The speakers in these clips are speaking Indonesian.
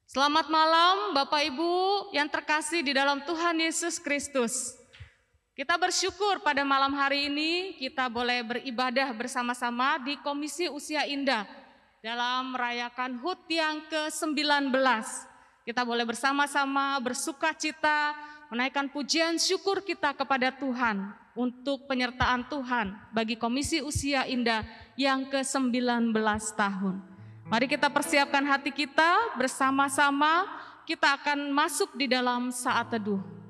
Selamat malam Bapak Ibu yang terkasih di dalam Tuhan Yesus Kristus. Kita bersyukur pada malam hari ini kita boleh beribadah bersama-sama di Komisi Usia Indah dalam merayakan HUT yang ke-19. Kita boleh bersama-sama bersuka cita, menaikkan pujian syukur kita kepada Tuhan untuk penyertaan Tuhan bagi Komisi Usia Indah yang ke-19 tahun. Mari kita persiapkan hati kita bersama-sama, kita akan masuk di dalam saat teduh.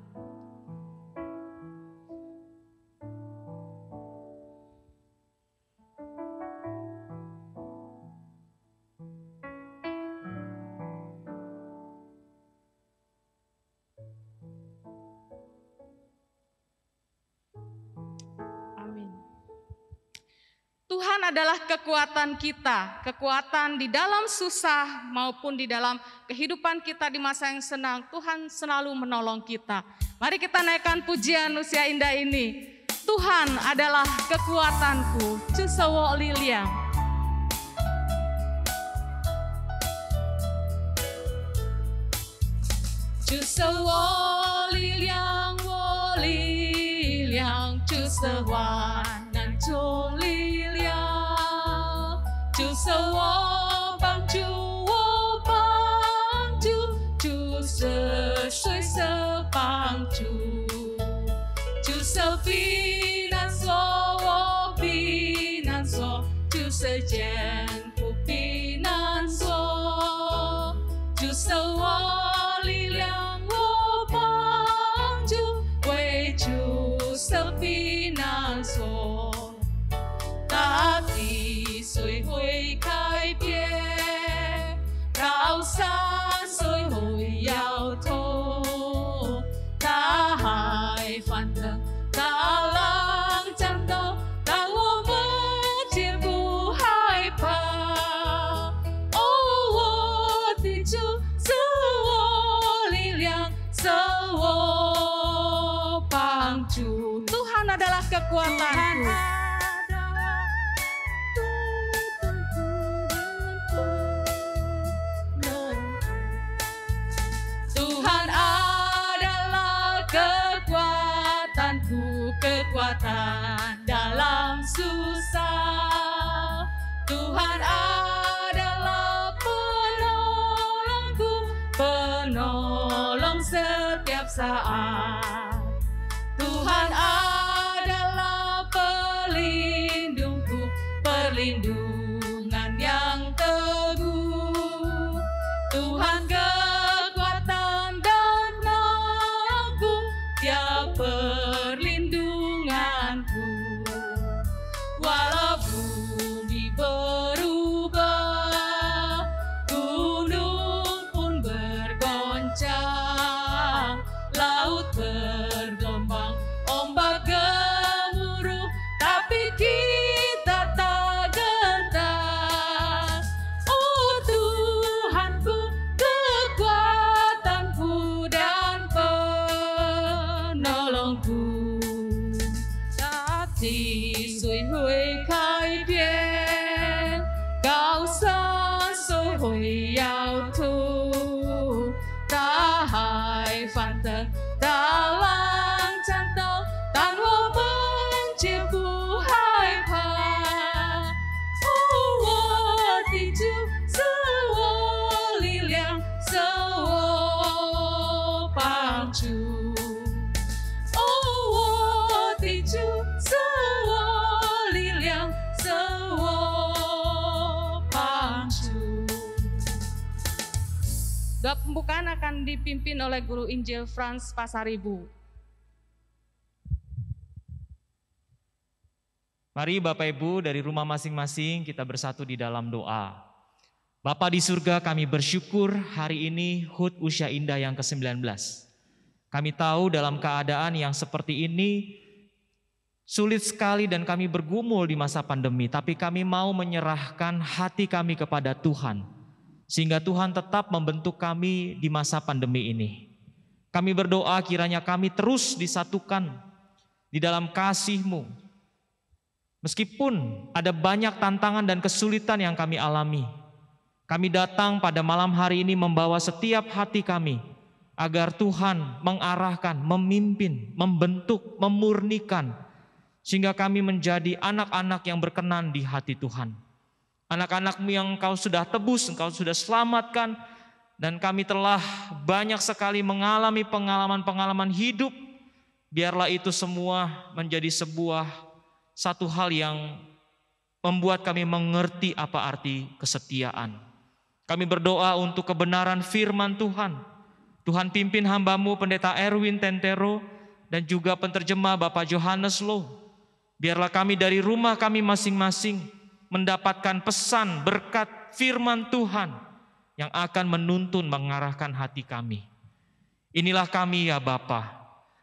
Tuhan adalah kekuatan kita, kekuatan di dalam susah maupun di dalam kehidupan kita di masa yang senang. Tuhan selalu menolong kita. Mari kita naikkan pujian Usia Indah ini. Tuhan adalah kekuatanku, Cusewo Liliang. Cusewo Liliang, wo Liliang, Cusewan nan Joli. 就是我帮助，我帮助，就是随时帮助，就是避难所，我避难所，就是坚固避难所，就是我力量，我帮助，为就是避难所，大地。 谁会改变？高山谁会摇头？大海翻腾，大浪涨到，但我们绝不害怕。哦，我的主是我力量，是我帮助。Tuhan adalah kekuatanku. Kekuatan dalam susah, Tuhan adalah penolongku, penolong setiap saat. Tuhan adalah pelindungku, perlindungan yang teguh. Tuhan kekuatan dan aku, Dia walau bumi berubah, gunung pun bergoncang, laut bergelombang, ombak gemuruh, tapi kita tak gentar. Oh Tuhanku, kekuatanku dan penolongku. 谁会改变？高山谁会摇头？大海翻腾，大浪涨到，但我们绝不害怕。哦，我的主是我力量，是我帮助。哦，我的主是。 Doa pembukaan akan dipimpin oleh Guru Injil Frans Pasaribu. Mari Bapak Ibu dari rumah masing-masing kita bersatu di dalam doa. Bapa di surga, kami bersyukur hari ini HUT Usia Indah yang ke-19. Kami tahu dalam keadaan yang seperti ini sulit sekali dan kami bergumul di masa pandemi, tapi kami mau menyerahkan hati kami kepada Tuhan. Sehingga Tuhan tetap membentuk kami di masa pandemi ini. Kami berdoa kiranya kami terus disatukan di dalam kasih-Mu. Meskipun ada banyak tantangan dan kesulitan yang kami alami, Kami datang pada malam hari ini membawa setiap hati kami agar Tuhan mengarahkan, memimpin, membentuk, memurnikan, sehingga kami menjadi anak-anak yang berkenan di hati Tuhan. Anak-anak-Mu yang Engkau sudah tebus, Engkau sudah selamatkan, dan kami telah banyak sekali mengalami pengalaman-pengalaman hidup. Biarlah itu semua menjadi satu hal yang membuat kami mengerti apa arti kesetiaan. Kami berdoa untuk kebenaran firman Tuhan. Tuhan pimpin hamba-Mu Pendeta Erwin Tentero dan juga penterjemah Bapak Johannes Lo. Biarlah kami dari rumah kami masing-masing mendapatkan pesan berkat firman Tuhan yang akan menuntun mengarahkan hati kami. Inilah kami ya Bapa.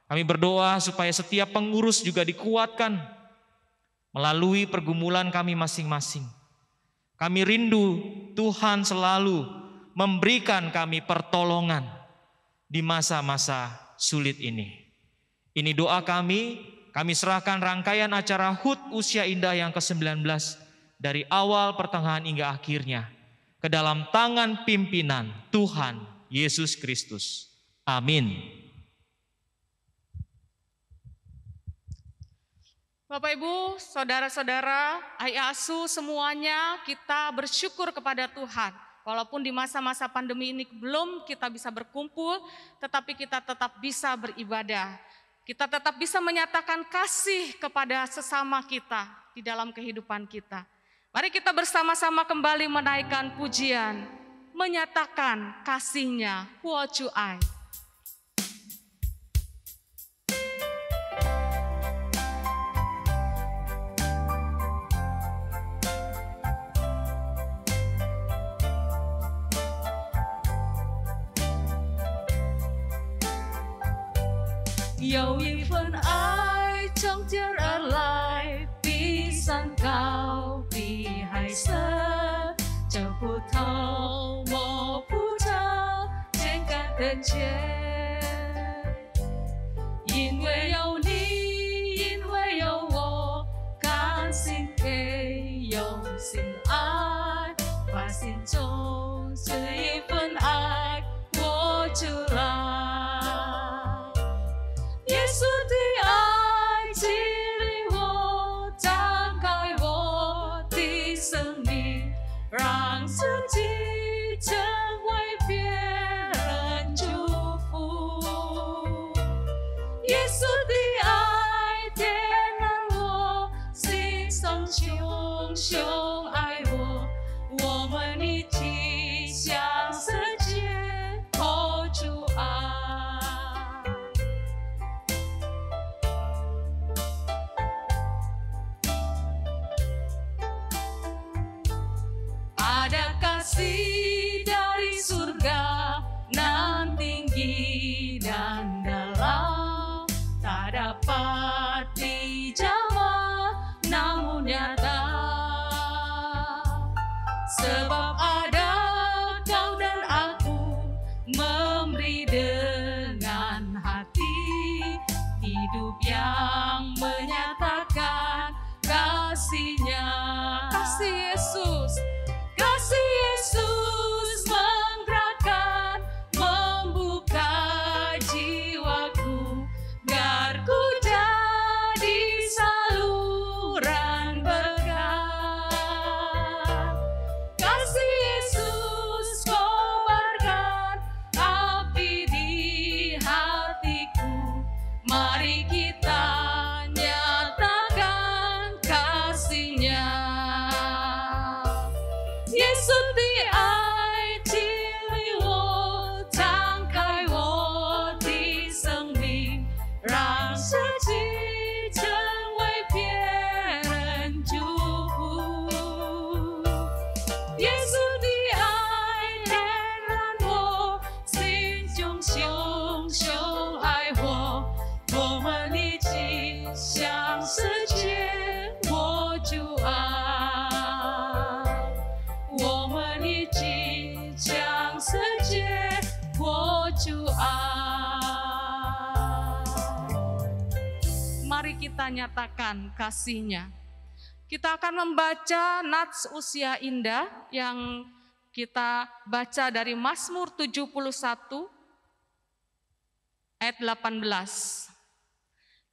Kami berdoa supaya setiap pengurus juga dikuatkan melalui pergumulan kami masing-masing. Kami rindu Tuhan selalu memberikan kami pertolongan di masa-masa sulit ini. Ini doa kami serahkan rangkaian acara HUT Usia Indah yang ke-19 dari awal, pertengahan hingga akhirnya ke dalam tangan pimpinan Tuhan Yesus Kristus. Amin. Bapak Ibu, saudara-saudara, ayah asuh semuanya, kita bersyukur kepada Tuhan. Walaupun di masa-masa pandemi ini belum kita bisa berkumpul, tetapi kita tetap bisa beribadah. Kita tetap bisa menyatakan kasih kepada sesama kita di dalam kehidupan kita. Mari kita bersama-sama kembali menaikkan pujian, menyatakan kasih-Nya, Huochuai. Yêu phần ai trong tiếng ở lại vì san cao vì hải sơn chờ phù thâu mò phù thâu trên cả tên trên因为有你因为有我甘心给用心爱把心中这一份爱活出来耶稣的爱激励我，展开我的生命，让自己成为别人祝福。耶稣的爱点燃我心上熊熊爱我，我们一起向世界活出爱。Ada kasih dari surga nan tinggi dan dalam, tak dapat dijawab namun nyata. Sebab ada kau dan aku memberi dengan hati hidup yang menyatakan kasih-Nya. Kasih Yesus. Kasih Yesus menggerakkan, membuka jiwaku, biar ku jadi saluran berkat. Kasih Yesus kobarkan api di hatiku, mari kita nyatakan kasih-Nya. 耶稣的爱激励我，敞开我的生命，让自己成为别人祝福。耶稣的爱点燃我心中熊熊爱火，我们一起向世界活出爱。我们一起向世界活出爱。 Mari kita nyatakan kasih-Nya. Kita akan membaca Nats Usia Indah yang Kita baca dari Mazmur 71 ayat 18.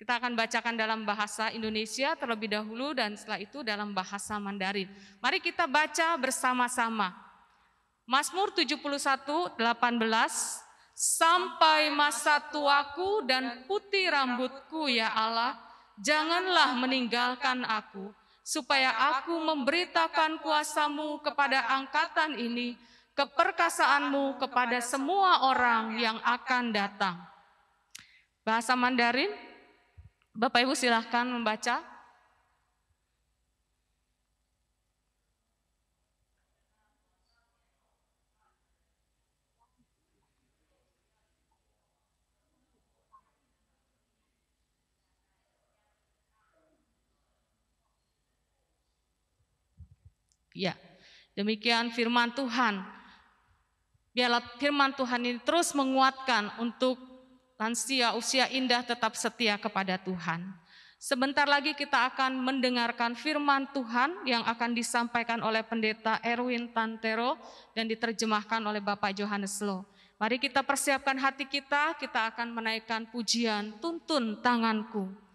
Kita akan bacakan dalam bahasa Indonesia terlebih dahulu dan setelah itu dalam bahasa Mandarin. Mari kita baca bersama-sama. Mazmur 71, 18. Sampai masa tuaku dan putih rambutku ya Allah, janganlah meninggalkan aku, supaya aku memberitakan kuasa-Mu kepada angkatan ini, keperkasaan-Mu kepada semua orang yang akan datang. Bahasa Mandarin, Bapak Ibu silahkan membaca. Ya, demikian firman Tuhan. Biarlah firman Tuhan ini terus menguatkan untuk lansia usia indah tetap setia kepada Tuhan. Sebentar lagi kita akan mendengarkan firman Tuhan yang akan disampaikan oleh Pendeta Erwin Tantero dan diterjemahkan oleh Bapak Johannes Lo. Mari kita persiapkan hati kita akan menaikkan pujian Tuntun Tanganku.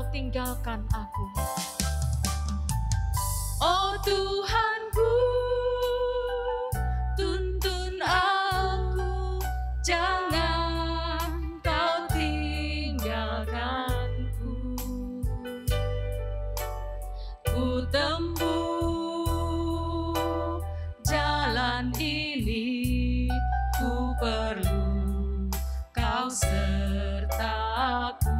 Tinggalkan aku. Oh Tuhanku, tuntun aku, jangan kau tinggalkanku. Ku tempuh jalan ini, ku perlu kau sertaku.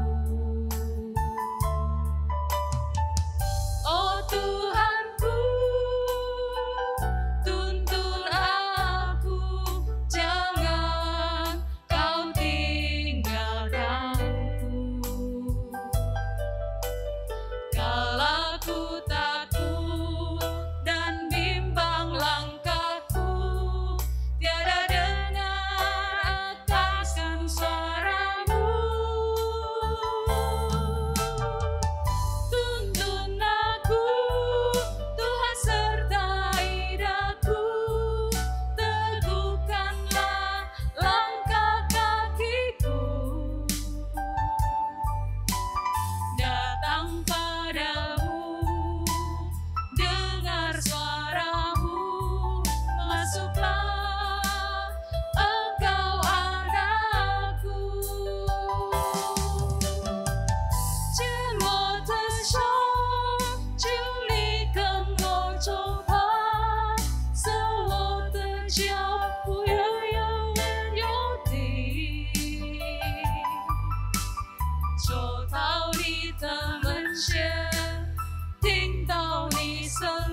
So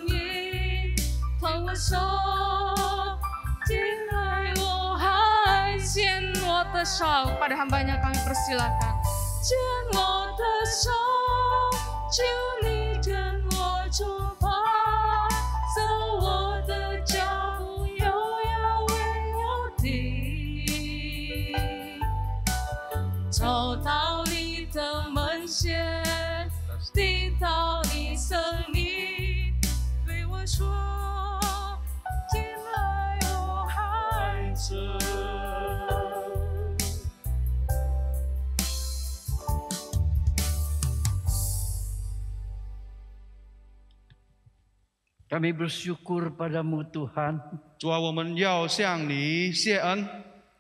手，进来我还牵我的手。Pada hambanya kami persilakan. 牵我的手，求你跟我出发，走我的脚步有要稳有定，走到你的门前，听到你声音对我说，进来我孩子。Kami bersyukur padamu Tuhan, 主啊，我们要向你谢恩，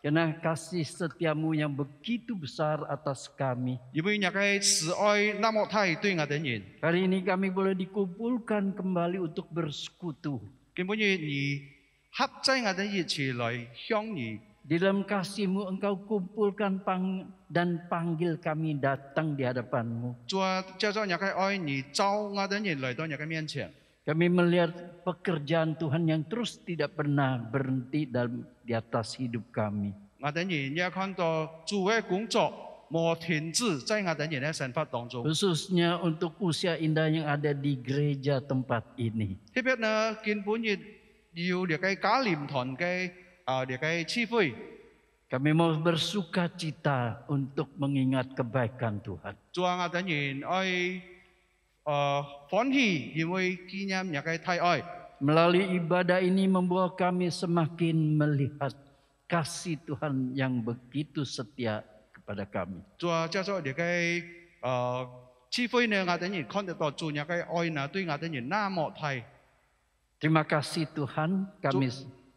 karena kasih setiamu yang begitu besar atas kami. 因为你嘅慈愛那麼太對我哋人， Hari ini kami boleh dikumpulkan kembali untuk bersekutu. 根本你合在我哋一起來向你。 Di dalam kasih-Mu Engkau kumpulkan dan panggil kami datang di hadapan-Mu. 主啊，叫做你嘅愛，你召我哋人來到你嘅面前。 Kami melihat pekerjaan Tuhan yang terus tidak pernah berhenti di atas hidup kami. 我哋人也看到主嘅工作冇停止在我哋人嘅生活當中。 Khususnya untuk usia indah yang ada di gereja tempat ini. 特別呢，根本要你嘅家連團嘅你嘅智慧。 Kami mau bersuka cita untuk mengingat kebaikan Tuhan. 主啊，我哋人愛歡喜，因為紀念你嘅太愛。 Melalui ibadah ini membawa kami semakin melihat kasih Tuhan yang begitu setia kepada kami. 主啊，叫做你嘅智慧呢，我哋人看得到主你嘅愛呢，對我哋人那麼大。 Terima kasih Tuhan,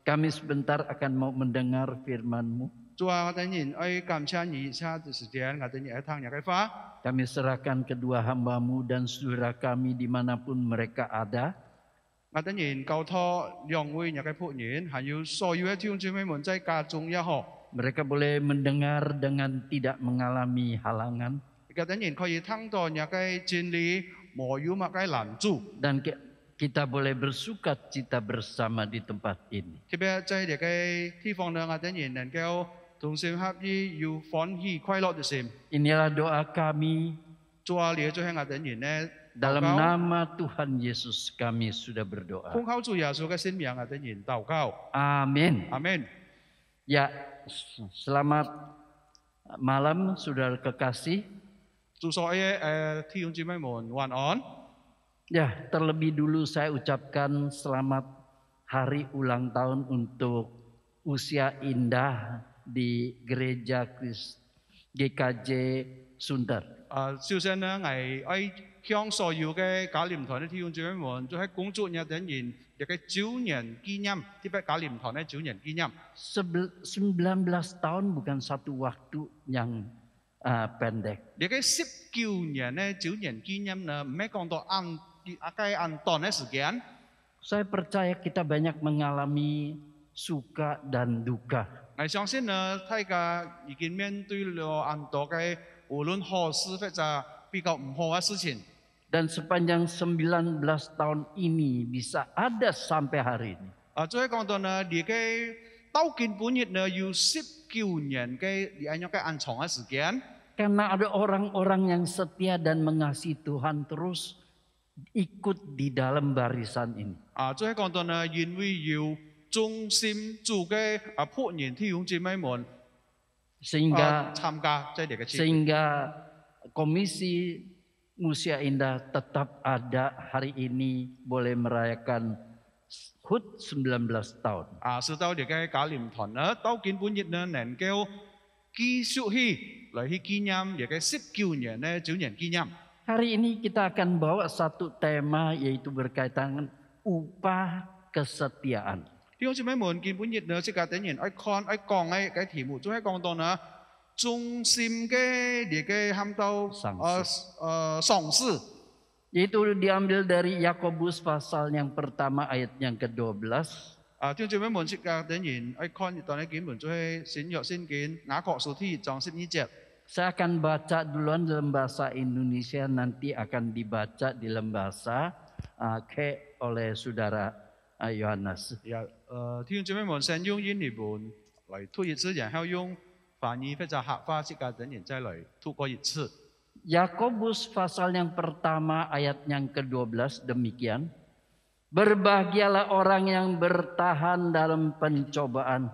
kami sebentar akan mau mendengar firman-Mu. 主啊，我哋人愛感謝你，以下嘅時間我哋人愛聽你嘅話。 Kami serahkan kedua hamba-Mu dan saudara kami dimanapun mereka ada. 我哋人交託兩位你嘅僕人，還有所有嘅弟兄姊妹們在家中也好， Mereka boleh mendengar dengan tidak mengalami halangan. 我哋人可以聽到你嘅真理，冇有乜嘅攔阻。 Dan kita boleh bersuka cita bersama di tempat ini. 特別在呢個地方呢，我哋人能夠同心合意，有歡喜快樂嘅心。 Inilah doa kami. 主啊，你做係我哋人呢， Dalam nama Tuhan Yesus kami sudah berdoa. 奉靠主耶穌嘅聖名，我哋人禱告。 Amin. 阿門。 Ya, selamat malam saudara kekasih. 祝所有弟兄姊妹們晚安。 Ya, terlebih dulu saya ucapkan selamat hari ulang tahun untuk usia indah di Gereja GKJ Sunter. 首先呢，我向所有嘅家聯團嘅弟兄姊妹們，做喺工作日等人一個9年紀念，特別家聯團嘅9年紀念。 19 tahun bukan satu waktu yang pendek. 呢個19年嘅9年紀念呢，唔係講到按短嘅時間。 Saya percaya kita banyak mengalami suka dan duka. 我相信呢，大家已經面對了很多嘅無論好事或者比較唔好嘅事情。 Dan sepanjang 19 tahun ini bisa ada sampai hari ini. 再講到呢，呢個到今本日呢，有19年嘅呢樣嘅安長嘅時間。 Karena ada orang-orang yang setia dan mengasihi Tuhan terus ikut di dalam barisan ini. 再講到呢，因為要忠心主嘅僕人弟兄姊妹們 Sehingga 參加在呢個節。 sehingga Komisi Usia Indah tetap ada hari ini boleh merayakan HUT 19 tahun. 使到呢個家聯團呢，到今本日呢，能夠繼續來去紀念呢個19年呢9年紀念。 Hari ini kita akan bawa satu tema yaitu berkaitan dengan upah kesetiaan. 弟兄姊妹們，今本日呢，即係等人愛看愛講嘅題目，就係講到呢，忠心嘅呢個喊到喪事。 Yaitu diambil dari Yakobus pasal yang pertama ayat yang ke-12. 弟兄姊妹們，即係等人愛看呢段嘅經文，就係新約聖經雅各書第1章12節。 Saya akan baca duluan dalam bahasa Indonesia, nanti akan dibaca dalam bahasa oleh saudara Yohanes. 弟兄姊妹們，先用英文來讀一次，然後用翻譯或者客話之間等人再來讀過一次。 Yakobus pasal yang pertama ayat yang ke-12 demikian. Berbahagialah orang yang bertahan dalam pencobaan.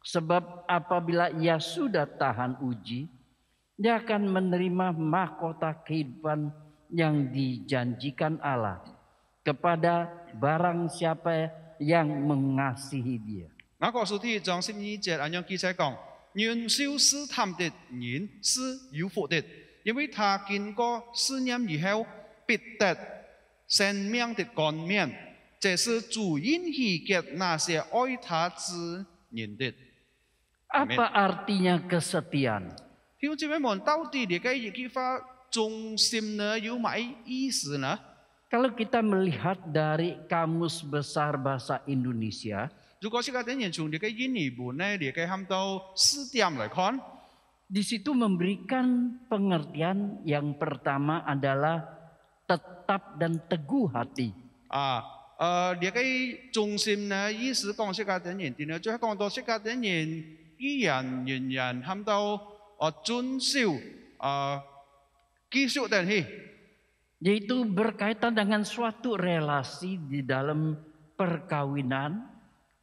Sebab apabila ia sudah tahan uji, dia akan menerima mahkota kehidupan yang dijanjikan Allah kepada barang siapa yang mengasihi dia. 雅各書第1章12節按樣記載講：人受試探的人是有福的，因為他經過試驗以後，必得生命的冠冕。這是主應許給那些愛他之人的。 Apa artinya kesetiaan? 弟兄姊妹們，到底呢個一句話忠心呢有乜意思呢？ Kalau kita melihat dari Kamus Besar Bahasa Indonesia, 如果是個等人從呢個英語呢，呢個喊到詞典來看， di situ memberikan pengertian yang pertama adalah tetap dan teguh hati. 呢個忠心呢意思講是個等人，然後最後講到是個等人依然仍然喊到遵守繼續等去。 Yaitu berkaitan dengan suatu relasi di dalam perkawinan,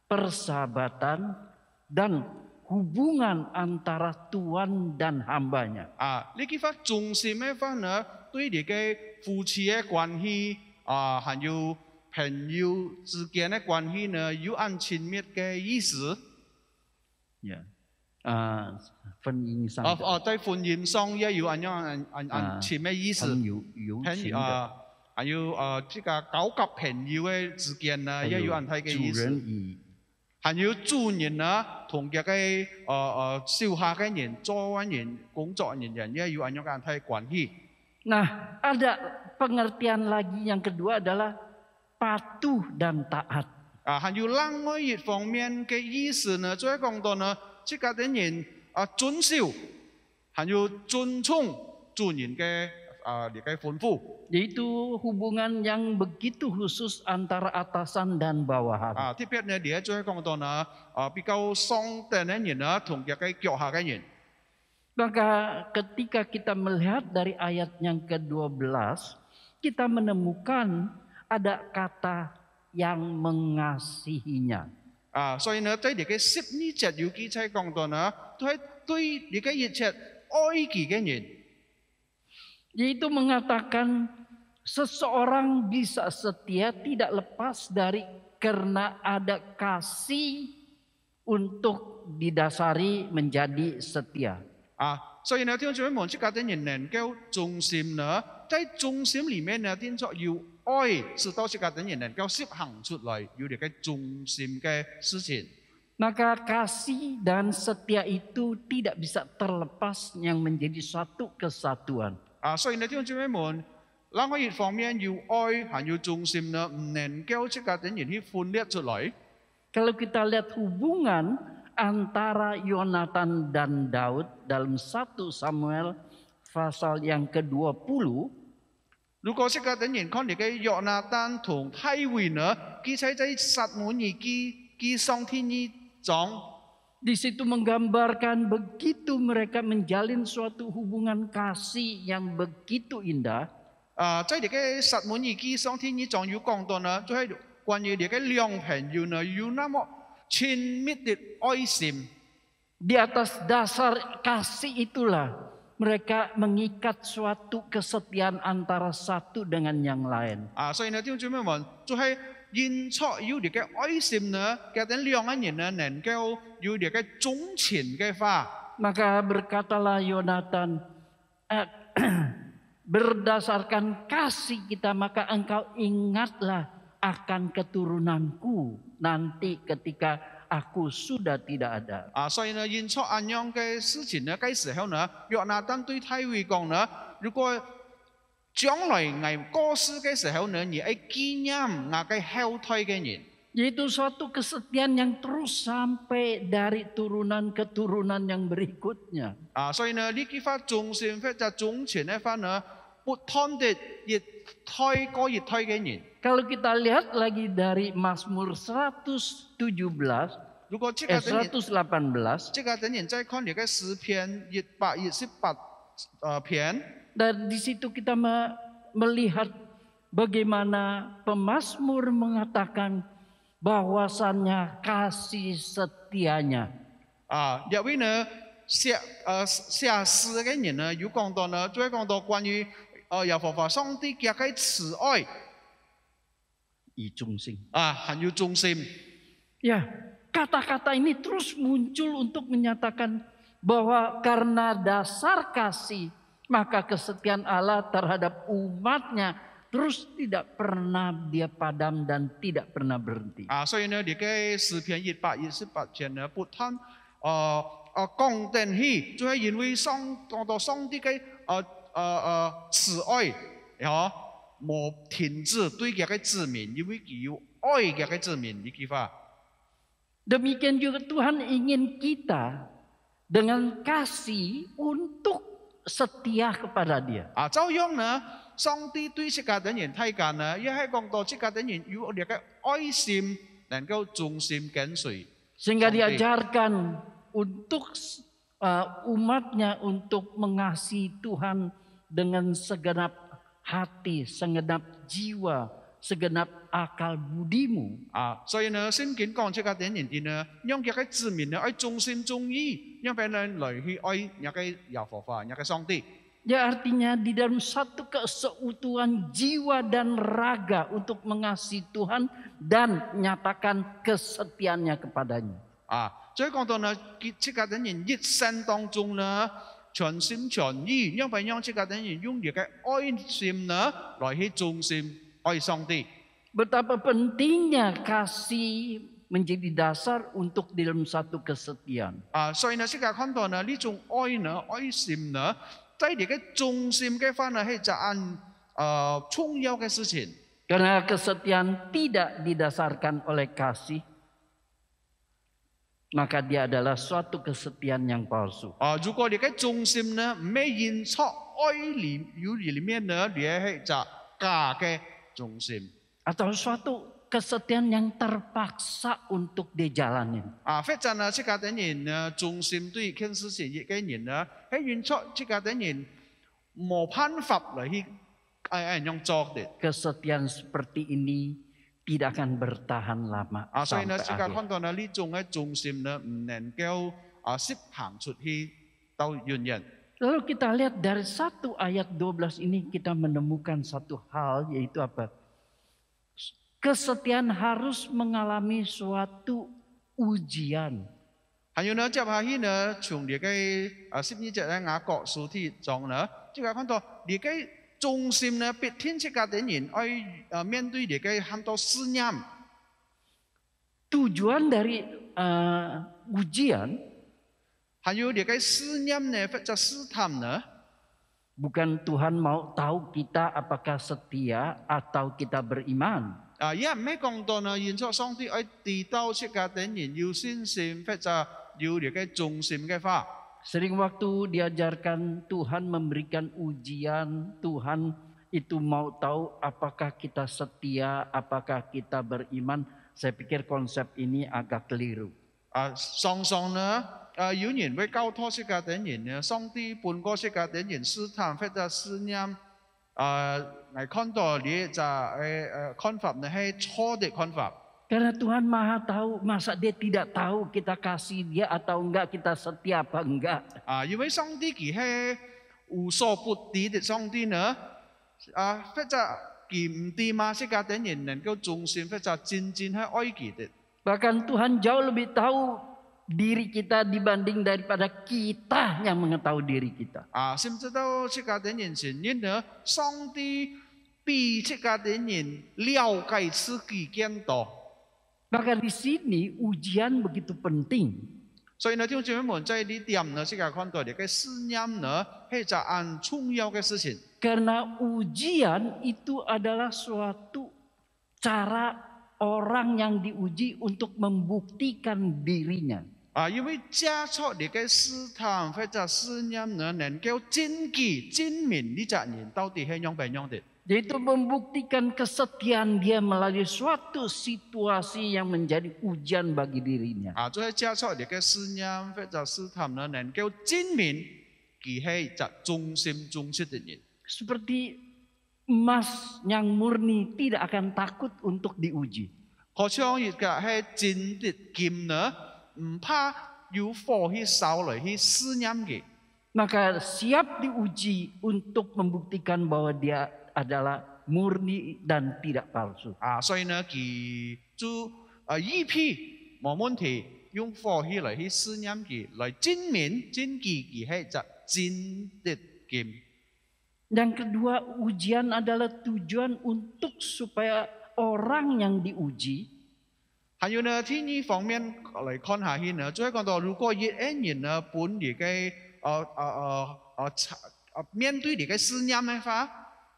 persahabatan, dan hubungan antara Tuhan dan hambanya. 呢句話忠心嘅話呢，對呢個夫妻嘅關係還有朋友之間嘅關係呢，有按親密嘅意思。 Ya. 婚姻上在婚姻上也有按親密意思。朋友還有這個交給朋友嘅之間呢，也有按佢嘅意思。還有主人呢，同一個手下嘅人、做人、工作人員也有按樣按佢關係。 Nah, ada pengertian lagi yang kedua adalah patuh dan taat. 還有另外一方面嘅意思呢，就係講到呢，這個的人遵守，還有尊重主人嘅呢個吩咐。 Yaitu hubungan yang begitu khusus antara atasan dan bawahan. 特別呢，呢就係講到呢，比較上等嘅人呢，同一個腳下嘅人。 Maka ketika kita melihat dari ayat yang ke-12, kita menemukan ada kata yang mengasihinya. 所以呢，在呢個12節有記載講到呢，都係對呢個一切愛佢嘅人。 Yaitu mengatakan seseorang bisa setia tidak lepas dari karena ada kasih untuk didasari menjadi setia. 所以呢，弟兄姊妹們，這個的人能夠忠心呢，在忠心裡面呢，點作有愛，使到這個的人能夠實行出來，有呢個忠心嘅事情。 Maka kasih dan setia itu tidak bisa terlepas yang menjadi satu kesatuan. 所以呢，弟兄姊妹們，另外一方面有愛，還有忠心呢，唔能夠這個的人去分裂出來。 Kalau kita lihat hubungan antara Yonatan dan Daud dalam 1 Samuel pasal yang ke-20, 如果這個的人看呢個約拿單同大衛呢，記載在撒母耳記上第2章。 di situ menggambarkan begitu mereka menjalin suatu hubungan kasih yang begitu indah. 在呢個撒母耳記上第2章有講到呢，就係關於呢個兩朋友呢，有那麼親密的愛心。 Di atas dasar kasih itulah mereka mengikat suatu kesetiaan antara satu dengan yang lain. 所以呢，弟兄姊妹們，就係因着有呢個愛心呢，嘅等兩個人呢，能夠有呢個忠情嘅話。 Maka berkatalah Yonatan, berdasarkan kasih kita maka engkau ingatlah akan keturunanku nanti ketika aku sudah tidak ada. 所以呢，因着咁樣嘅事情呢，嗰時候呢，約拿單對大衛講呢，如果將來我過世嘅時候呢，你要紀念我嘅後代嘅人。 Yaitu suatu kesetiaan yang terus sampai dari turunan ke turunan yang berikutnya. 所以呢，呢句話忠心或者忠情嘅話呢，不贪的越推過越推嘅人。 Kalau kita lihat lagi dari Mazmur 117, 如果這個等人， 118, 這個等人再看你嘅詩篇128篇， dan di situ kita melihat bagaimana pemazmur mengatakan bahwasannya kasih setianya. 入邊呢寫詩嘅人呢，有講到呢，再講到關於耶和華上帝嘅慈愛 Ijung sing. 很有忠心。 Ya, kata-kata ini terus muncul untuk menyatakan bahwa karena dasar kasih, maka kesetiaan Allah terhadap umatnya terus tidak pernah dia padam dan tidak pernah berhenti. 所以呢，你嘅詩篇128篇呢，不但講定起，就係因為講到上帝嘅慈愛，冇停止對佢嘅子民，因為佢有愛佢嘅子民，呢句話。 Demikian juga Tuhan ingin kita dengan kasih untuk setia kepada Dia. 照樣呢，上帝對這個等人睇緊呢，亦係講到這個等人有你嘅愛心，能夠忠心跟隨。 Sehingga diajarkan untuk umatnya untuk mengasihi Tuhan dengan segenap hati, segenap jiwa, segenap akal budimu. 所以呢，聖經講這個等人啲呢，讓佢嘅子民呢愛忠心忠義，讓別人來去愛你嘅耶和華，你嘅上帝。 Ya artinya di dalam satu keseutuhan jiwa dan raga untuk mengasihi Tuhan dan nyatakan kesetiaannya kepadanya. 所以講到呢，這個等人一生當中呢，全心全意，因為讓這個等人用你嘅愛心呢，來去忠心愛上帝。 Betapa pentingnya kasih menjadi dasar untuk di dalam satu kesetiaan. 所以呢，這個看到呢，呢種愛呢，愛心呢，在你嘅忠心嘅方呢，係一件重要嘅事情。 Karena kesetiaan tidak didasarkan oleh kasih, maka dia adalah suatu kesetiaan yang palsu. 如果你嘅忠心呢，唔係因出愛裏面呢，你係一假嘅忠心。 Atau suatu kesetiaan yang terpaksa untuk dijalanin. 或者呢，這個等人呢，忠心對一件事情嘅人呢，係因出這個等人冇辦法嚟去用做的。 Kesetiaan seperti ini tidak akan bertahan lama 所以呢， sampai 這個 akhir. 看到呢，呢種嘅忠心呢，唔能夠實行出去到永遠。 Lalu kita lihat dari 1 ayat 12 ini kita menemukan satu hal, yaitu apa? Kesetiaan harus mengalami suatu ujian. 還有呢，接下去呢，從你嘅12節嘅雅各書啲講呢，這個看到你嘅忠心呢，必天這個等人愛面對你嘅很多試驗。 Tujuan dari ujian 還有你嘅試驗呢，或者試探呢， bukan Tuhan mau tahu kita apakah setia atau kita beriman. 也唔係講到呢，現在上帝愛知道這個等人有信心，或者有你嘅忠心嘅話。 Sering waktu diajarkan Tuhan memberikan ujian, Tuhan itu mau tahu apakah kita setia, apakah kita beriman. Saya pikir konsep ini agak keliru. 常常呢，有人會交託這個等人呢，上帝半個這個等人試探或者試驗，嚟看到你就看法呢係錯的看法。 Karena Tuhan Maha tahu, masa Dia tidak tahu kita kasih Dia atau enggak, kita setia apa enggak. 因為上帝佢係無所不知的上帝呢，或者佢唔知嘛，這個等人能夠忠心或者真正係愛佢的。 Bahkan Tuhan jauh lebih tahu diri kita dibanding daripada kita yang mengetahui diri kita. 甚至到這個等人承認呢，上帝比這個等人了解自己更多。 Maka di sini ujian begitu penting. 所以呢，弟兄姊妹們在呢點呢，這個看到你嘅試驗呢，係一件重要嘅事情。 Karena ujian itu adalah suatu cara orang yang diuji untuk membuktikan dirinya. 因為接觸你嘅試探或者試驗呢，能夠證明呢隻人到底係樣病樣的。 Yaitu membuktikan kesetiaan dia melalui suatu situasi yang menjadi ujian bagi dirinya. 就係接觸你嘅試驗或者試探呢，能夠證明佢係隻忠心忠實的人。 Seperti emas yang murni tidak akan takut untuk diuji. 好似而家係真的金呢，唔怕有火去燒來去試驗嘅。 Maka siap diuji untuk membuktikan bahwa dia adalah murni dan tidak palsu. 所以呢，佢就預備冇問題，用火去來去試驗佢，來證明佢係隻真的金。 Yang kedua, ujian adalah tujuan untuk supaya orang yang diuji 還有呢，第二方面嚟看下去呢，就係講到如果一人呢本你嘅面對你嘅試驗嘅話，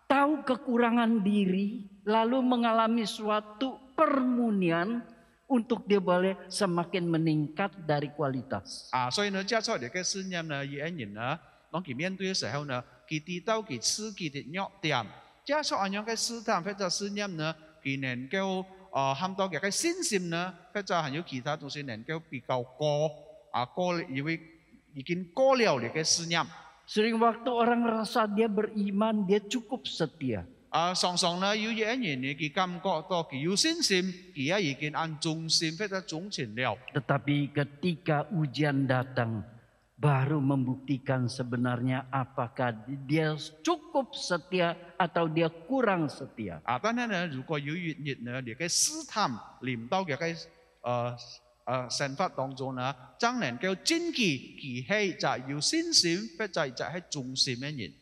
tahu kekurangan diri, lalu mengalami suatu permunian untuk dia boleh semakin meningkat dari kualitas. 所以呢，接觸你嘅試驗呢，一人呢，當佢面對嘅時候呢，佢知道佢自己嘅弱點，接觸咁樣嘅試探或者試驗呢，佢能夠喊到嘅信心呢，或者還有其他東西能夠比較高，因為已經過了你嘅試驗。 Sering waktu orang merasa dia beriman, dia cukup setia. 常常呢，有一人呢，佢感覺到佢有信心，佢也已經按忠心或者忠誠了。 Tetapi ketika ujian datang, baru membuktikan sebenarnya apakah dia cukup setia atau dia kurang setia. 但係呢，如果有一日呢，你嘅試探臨到嘅生活當中呢，真能夠證據佢係就有信心，或者就係忠心嘅人。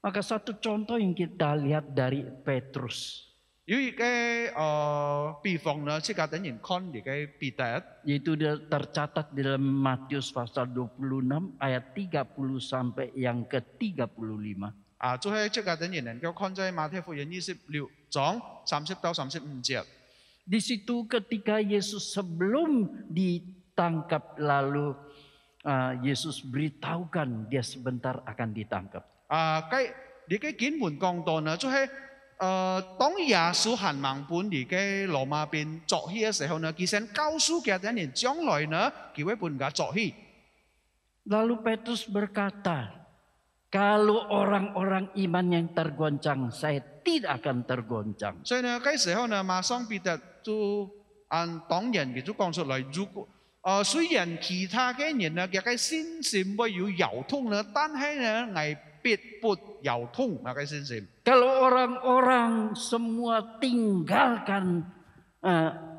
Maka satu contoh yang kita lihat dari Petrus, 有一個比方呢，即係等人看你嘅彼得， yaitu dia tercatat di dalam Matius pasal 26 ayat 30 sampai yang ke-35. 就係即係等人能夠看在馬太福音26章30到35節。 Di situ ketika Yesus sebelum ditangkap lalu Yesus beritahukan dia sebentar akan ditangkap. 你嘅經文講到呢，就係當耶穌行萬本你嘅羅馬邊作戲嘅時候呢，佢先告訴嘅等人將來呢，佢會半個作戲。 Lalu Petrus berkata, kalau orang-orang iman yang tergoncang, saya tidak akan tergoncang. 所以呢，嗰時候呢，馬上彼得就當人佢就講出嚟，如果雖然其他嘅人呢，嘅信心會有搖動呢，但係呢，係必不搖動那個信心。 Kalau orang-orang semua tinggalkan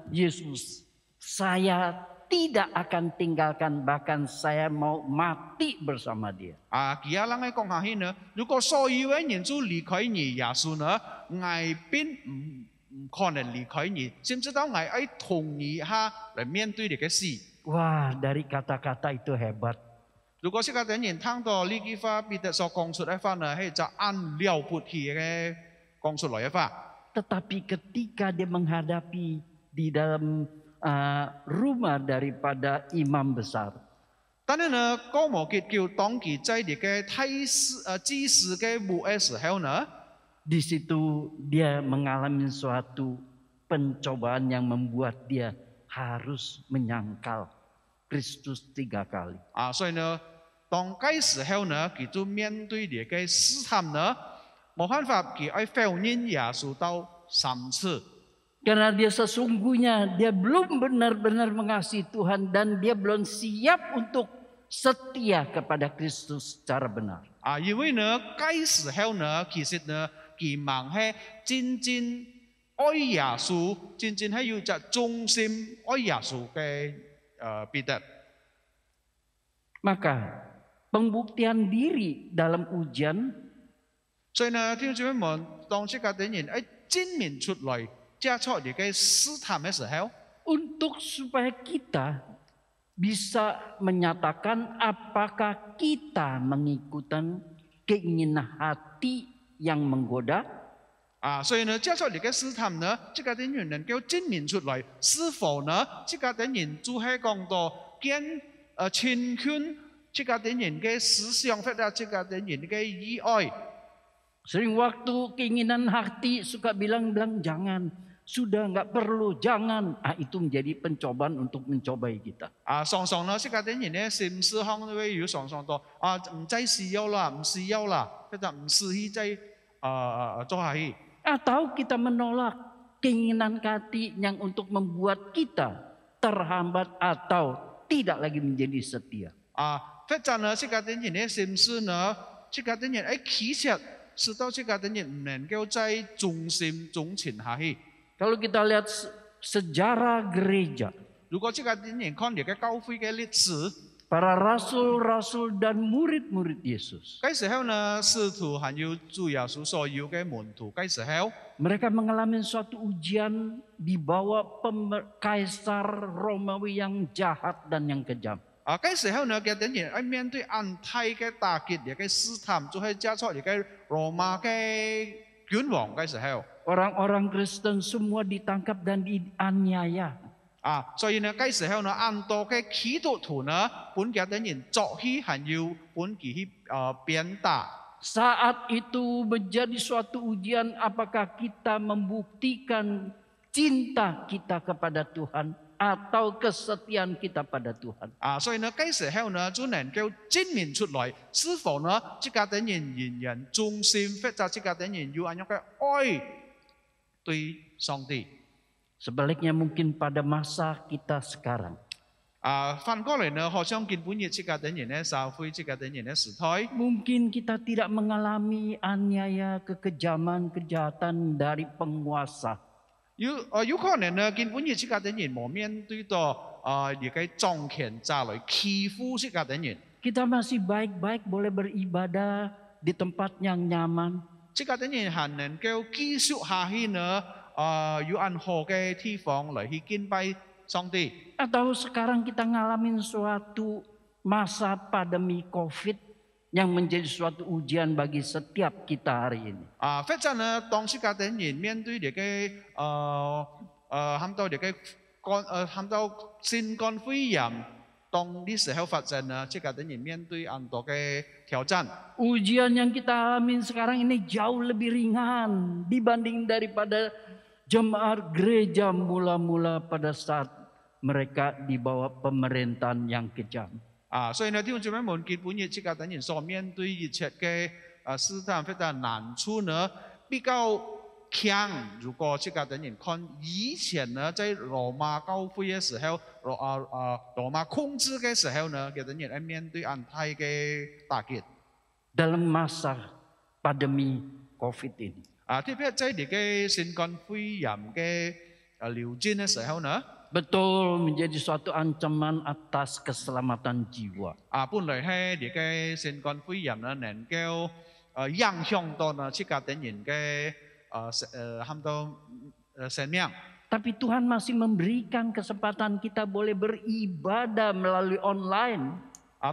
Yesus, saya tidak akan tinggalkan, bahkan saya mau mati bersama dia. 其他人喺講下去呢，如果所有嘅人都離開你耶穌呢，係必唔可能離開你，甚至到係喺同意下嚟面對你嘅死。 Wah, dari kata-kata itu hebat. 如果是個等人聽到呢句話，彼得所講出嚟翻呢，係就按了不起嘅講出來嘅話。 Tetapi ketika dia menghadapi di dalam rumah daripada imam besar, 但係呢，高摩結叫當佢在你嘅祭司嘅墓嘅時候呢， di situ dia mengalami suatu pencobaan yang membuat dia harus menyangkal Kristus 3 kali. 所以呢，當嗰時候呢，佢就面對你嘅試探呢，冇辦法，佢要否認耶穌到3次。 Karena dia sesungguhnya dia belum benar-benar mengasihi Tuhan dan dia belum siap untuk setia kepada Kristus secara benar. 因為呢，嗰時候呢，其實呢，佢忙係真正愛耶穌，真正係要隻忠心愛耶穌嘅彼得。 Maka pembuktian diri dalam ujian 所以呢，聽眾們，當這個等人證明出來，接觸你嘅試探嘅時候， untuk supaya kita bisa menyatakan apakah kita mengikuti keinginan hati yang menggoda 所以呢，接觸你嘅試探呢，這個等人能夠證明出來，是否呢，這個等人就係講到見全圈這個點人嘅思想或者這個點人嘅意愛。 Sering waktu keinginan hati suka bilang-bilang jangan, sudah nggak perlu, jangan. Itu menjadi pencobaan untuk mencobai kita. 常常呢，這個點人呢，心思上會有常常多唔再需要啦，唔需要啦，或者唔適宜再做下去。 Atau kita menolak keinginan hati yang untuk membuat kita terhambat atau tidak lagi menjadi setia. 或者呢，這個點人呢，心思呢，這個點人其實使到這個點人唔能夠再忠心忠誠下去。 Kalau kita lihat sejarah gereja, 如果這個點人看你嘅教會嘅歷史， para rasul-rasul dan murid-murid Yesus, 嗰時候呢，使徒還有主耶穌所有嘅門徒，嗰時候 mereka mengalami suatu ujian di bawah kaisar Romawi yang jahat dan yang kejam. 嗰時候呢，嘅點人面對安泰嘅打擊，你嘅試探，就係加錯你嘅羅馬嘅君王嗰時候。 Orang-orang Kristen semua ditangkap dan dianiaya. 所以呢，嗰時候呢，按多嘅基督徒呢，本嘅點人作起還要本佢去鞭打。 Saat itu menjadi suatu ujian apakah kita membuktikan cinta kita kepada Tuhan atau kesetiaan kita pada Tuhan. 所以呢，嗰時候呢，就能夠證明出來，是否呢，這個點人仍然忠心，或者這個點人有咁樣嘅愛對上帝。 Sebaliknya mungkin pada masa kita sekarang. 反過來呢，好像根本嘅這個點人呢，社會這個點人嘅時代。 Mungkin kita tidak mengalami aniaya, kekejaman, kejahatan dari penguasa. 有可能呢，根本嘅這個點人冇面對到而家掌權者來欺負這個點人。 Kita masih baik-baik boleh beribadah di tempat yang nyaman. 這個點人還能夠繼續下去呢，有安好嘅地方來去敬拜上帝。 Atau sekarang kita ngalamin suatu masa pandemi COVID yang menjadi suatu ujian bagi setiap kita hari ini. 或者呢，當這個點人面對你嘅喊到你嘅喊到新冠肺炎，當呢時候發生呢，這個點人面對很多嘅挑戰。 Ujian yang kita alamin sekarang ini jauh lebih ringan dibanding daripada jemaat gereja mula-mula pada saat mereka di bawah pemerintahan yang kejam. 所以呢，弟兄姊妹們，基本嘅這個點人所面對一切嘅試探或者難處呢，比較強。如果這個點人看以前呢，在羅馬教會嘅時候，羅馬控制嘅時候呢，嘅點人面對安泰嘅打擊。 Dalam masa pandemi COVID ini. 特別在你嘅新冠肺炎嘅流戰嘅時候呢， Betul menjadi suatu ancaman atas keselamatan jiwa. 本來係你嘅新冠肺炎呢，能夠影響到呢，這個點人嘅喊到生命。 Tapi Tuhan masih memberikan kesempatan kita boleh beribadah melalui online.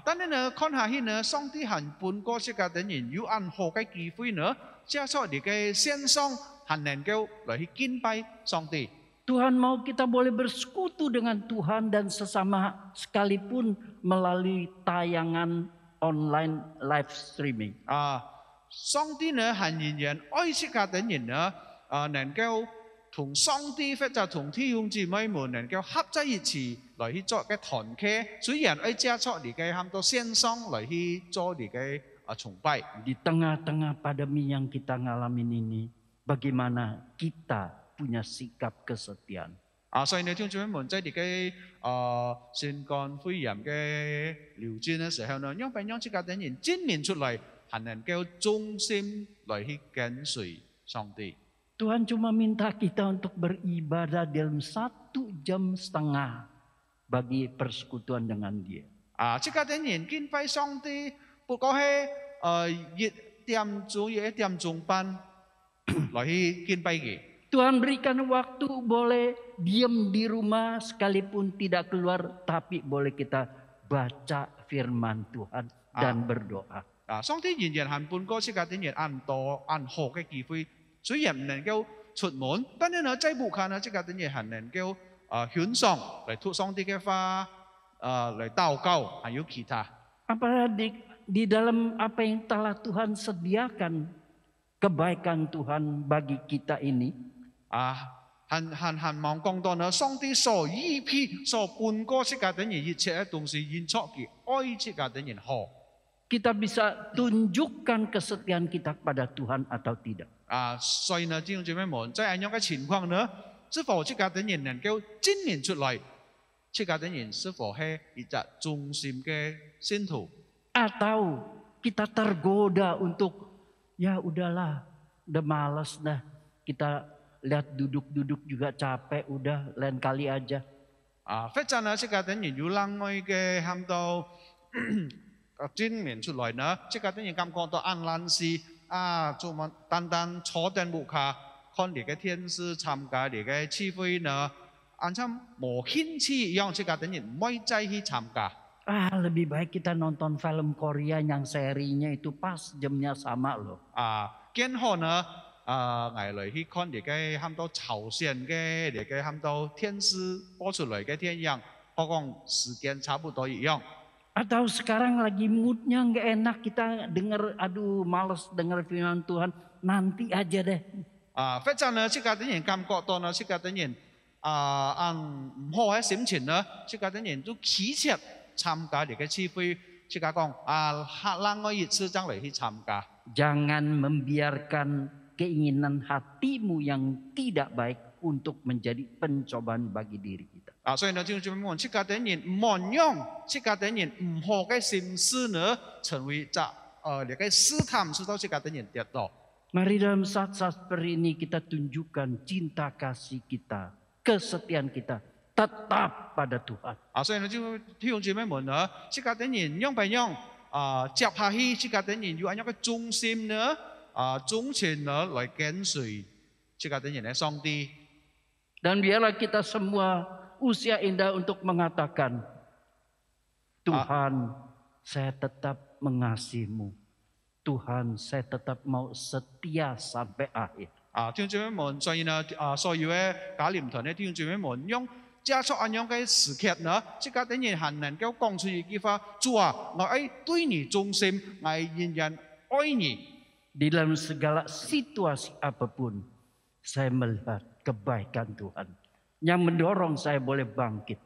但係呢，看下去呢，上帝還本過這個點人有安好嘅機會呢，加上你嘅線上還能夠來去敬拜上帝。 Tuhan mau kita boleh bersekutu dengan Tuhan dan sesama sekalipun melalui tayangan online live streaming. 上帝呢，還仍然愛這個點人呢，能夠同上帝或者同弟兄姊妹們能夠合在一起來去做嘅團契，雖然愛加速你嘅喊到線上來去做你嘅崇拜。 Di tengah-tengah pandemi yang kita ngalamin ini, bagaimana kita punya sikap kesetiaan. 所以呢，弟兄姊妹們，在你嘅新冠肺炎嘅流戰嘅時候呢，讓這個點人證明出來，還能夠忠心來去跟隨上帝。 Tuhan cuma minta kita untuk beribadah dalam 1,5 jam bagi persekutuan dengan Dia. 這個點人敬拜上帝，不過係1點鐘半來去敬拜佢。 Tuhan berikan waktu boleh diam di rumah sekalipun tidak keluar, tapi boleh kita baca firman Tuhan dan berdoa. 上帝仍然係半個這個點人按好嘅機會，雖然唔能夠出門，但係呢在屋企呢，這個點人係能夠獻上嚟讀上帝嘅話，来祷告，还有其他。 Apalagi di dalam apa yang telah Tuhan sediakan kebaikan Tuhan bagi kita ini. 很望講到呢，上帝所預備、所伴過世界等人一切嘅東西，現出嘅愛世界等人好。 Kita bisa tunjukkan kesetiaan kita kepada Tuhan atau tidak. 所以呢，弟兄姊妹們，在咁樣嘅情況呢，是否世界等人能夠證明出來，世界等人是否係一隻忠心嘅信徒？ Atau kita tergoda untuk ya udahlah, udah malas dah. Kita lihat duduk-duduk juga capek, udah lain kali aja. 或者呢，世界等人有另外嘅喊到證明出來呢，世界等人感覺到安懶事做乜單單坐定木下看你嘅天使參加你嘅聚會呢，按照冇興趣讓世界等人唔會再去參加。 Lebih baik kita nonton film Korea yang serinya itu pas jamnya sama loh. 更好呢，捱嚟去看你嘅喊到朝鮮嘅，你嘅喊到天使播出來嘅天樣，我講時間差不多一樣。 Atau sekarang lagi moodnya nggak enak kita denger, aduh males denger firman Tuhan, nanti aja deh. 或者呢，世界等人感覺到呢，世界等人按唔好嘅心情呢，世界等人都拒絕參加你嘅聚會，世界講另外一次將嚟去參加。 Jangan membiarkan keinginan hatimu yang tidak baik untuk menjadi pencobaan bagi diri kita. 所以呢，弟兄姊妹們，世界等人唔好讓世界等人唔好嘅心思呢，成為你嘅試探，使到世界等人跌倒。 Mari dalam saat-saat seperti ini kita tunjukkan cinta kasih kita, kesetiaan kita tetap pada Tuhan. 所以呢，弟兄姊妹們呢，世界等人讓不讓接下去，世界等人有咁樣嘅忠心呢，忠誠呢，來跟隨世界等人嘅上帝。 Dan biarlah kita semua usia indah untuk mengatakan, Tuhan, saya tetap mengasihimu. Tuhan, saya tetap mau setia sampai akhir. 弟兄姊妹們，所以呢，所有嘅假念團嘅弟兄姊妹們，用加速咁樣嘅時刻呢，世界等人還能夠講出一句話：主啊，我愛對你忠心，我仍然愛你。 Di dalam segala situasi apapun, saya melihat kebaikan Tuhan yang mendorong saya boleh bangkit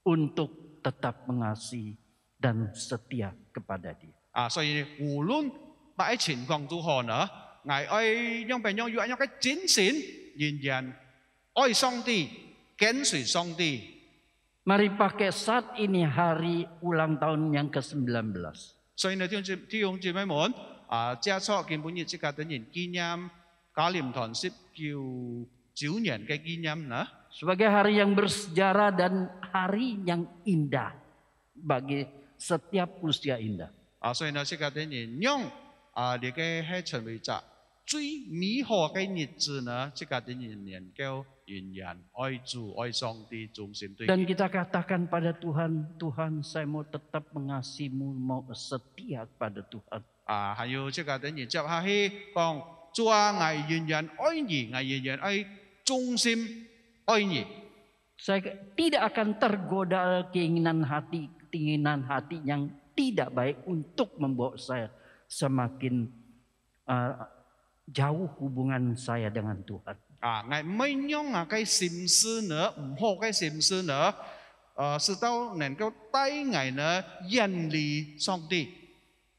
untuk tetap mengasihi dan setia kepada Dia. 所以無論乜嘢情況都好呢，我愛讓別人有咁樣嘅精神，仍然愛上帝，跟隨上帝。 Mari pakai saat ini hari ulang tahun yang ke-19. 所以呢，弟兄姊妹們，加速基本日世界等人紀念假念團19年嘅紀念呢。 Sebagai hari yang bersejarah dan hari yang indah bagi setiap usia indah. 所以呢，世界等人用你嘅係成為咗最美好嘅日子呢，世界等人能夠仍然愛主、愛上帝、忠心對。 Dan kita katakan pada Tuhan, Tuhan saya mau tetap mengasihimu, mau setia pada Tuhan. 還有世界等人接下去講，主啊，我仍然愛你，我仍然愛忠心愛你。 Saya tidak akan tergoda keinginan hati yang tidak baik untuk membawa saya semakin jauh hubungan saya dengan Tuhan. 我唔會讓嘅心思呢，唔好嘅心思呢，使到能夠帶我呢遠離上帝。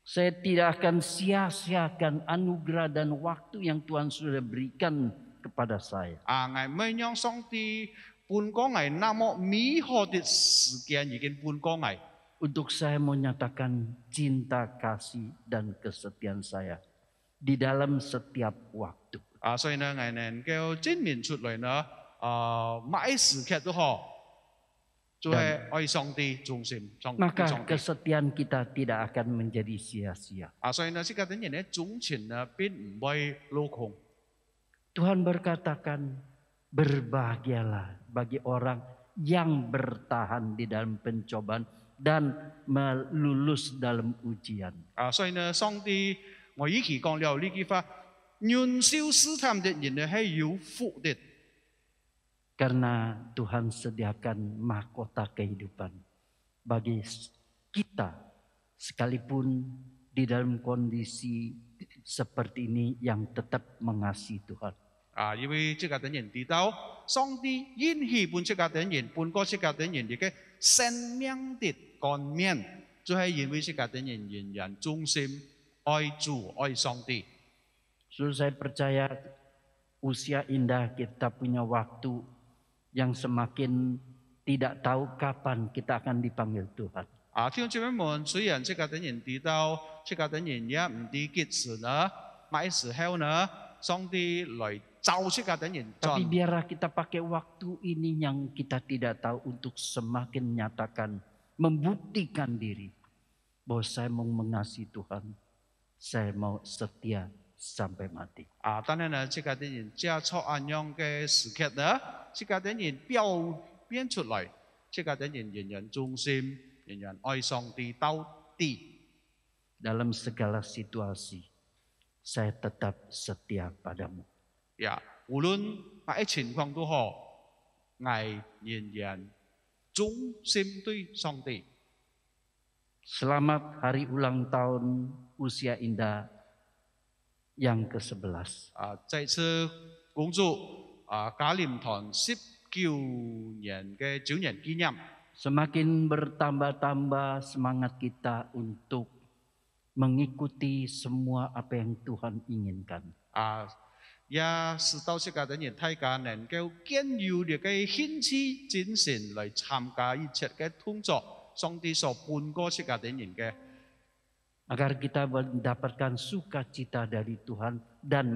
Saya tidak akan sia-siakan anugerah dan waktu yang Tuhan sudah berikan kepada saya. 我唔會讓上帝伴過我那麼美好的時間已經伴過我。 Untuk saya menyatakan cinta kasih dan kesetiaan saya di dalam setiap waktu. 所以呢，我能夠證明出來呢，乜時刻都好，就係愛上帝、忠心、上帝。 Maka kesetiaan kita tidak akan menjadi sia-sia. 所以呢，世界等人呢，忠情呢，並唔會落空。 Tuhan berkatakan, berbahagialah bagi orang yang bertahan di dalam pencobaan dan melulus dalam ujian. 所以呢，上帝我以前講了呢句話，忍受試探的人呢係有福的。 Karena Tuhan sediakan mahkota kehidupan bagi kita sekalipun di dalam kondisi seperti ini yang tetap mengasihi Tuhan. 因為這個等人提到，上帝允許本這個等人，半個這個等人嘅生命的冠冕，就係因為這個等人仍然忠心愛主愛上帝。 Saudara, saya percaya usia indah kita punya waktu yang semakin tidak tahu kapan kita akan dipanggil Tuhan. 弟兄姊妹們，雖然這個等人提到，這個等人也唔知幾時呢，乜時候呢，上帝來召這個等人 Tapi 進。 biarlah kita pakai waktu ini yang kita tidak tahu untuk semakin menyatakan, membuktikan diri bahwa saya mau mengasihi Tuhan, saya mau setia sampai mati. 當然呢，這個等人接觸安樣嘅時刻呢，這個等人表現出來，這個等人仍然忠心，仍然愛上帝到底。 Dalam segala situasi, saya tetap setia padamu. 無論乜情況都好，我仍然忠心對上帝。 Selamat hari ulang tahun usia indah yang ke-11. 再次恭祝嘉廉堂19年嘅9年紀念。 Semakin bertambah-tambah semangat kita untuk mengikuti semua apa yang Tuhan inginkan. 也使到這個等人大家能夠堅有呢個興趣精神來參加一切嘅工作，上帝所判過這個等人嘅。 Agar kita mendapatkan sukacita dari Tuhan dan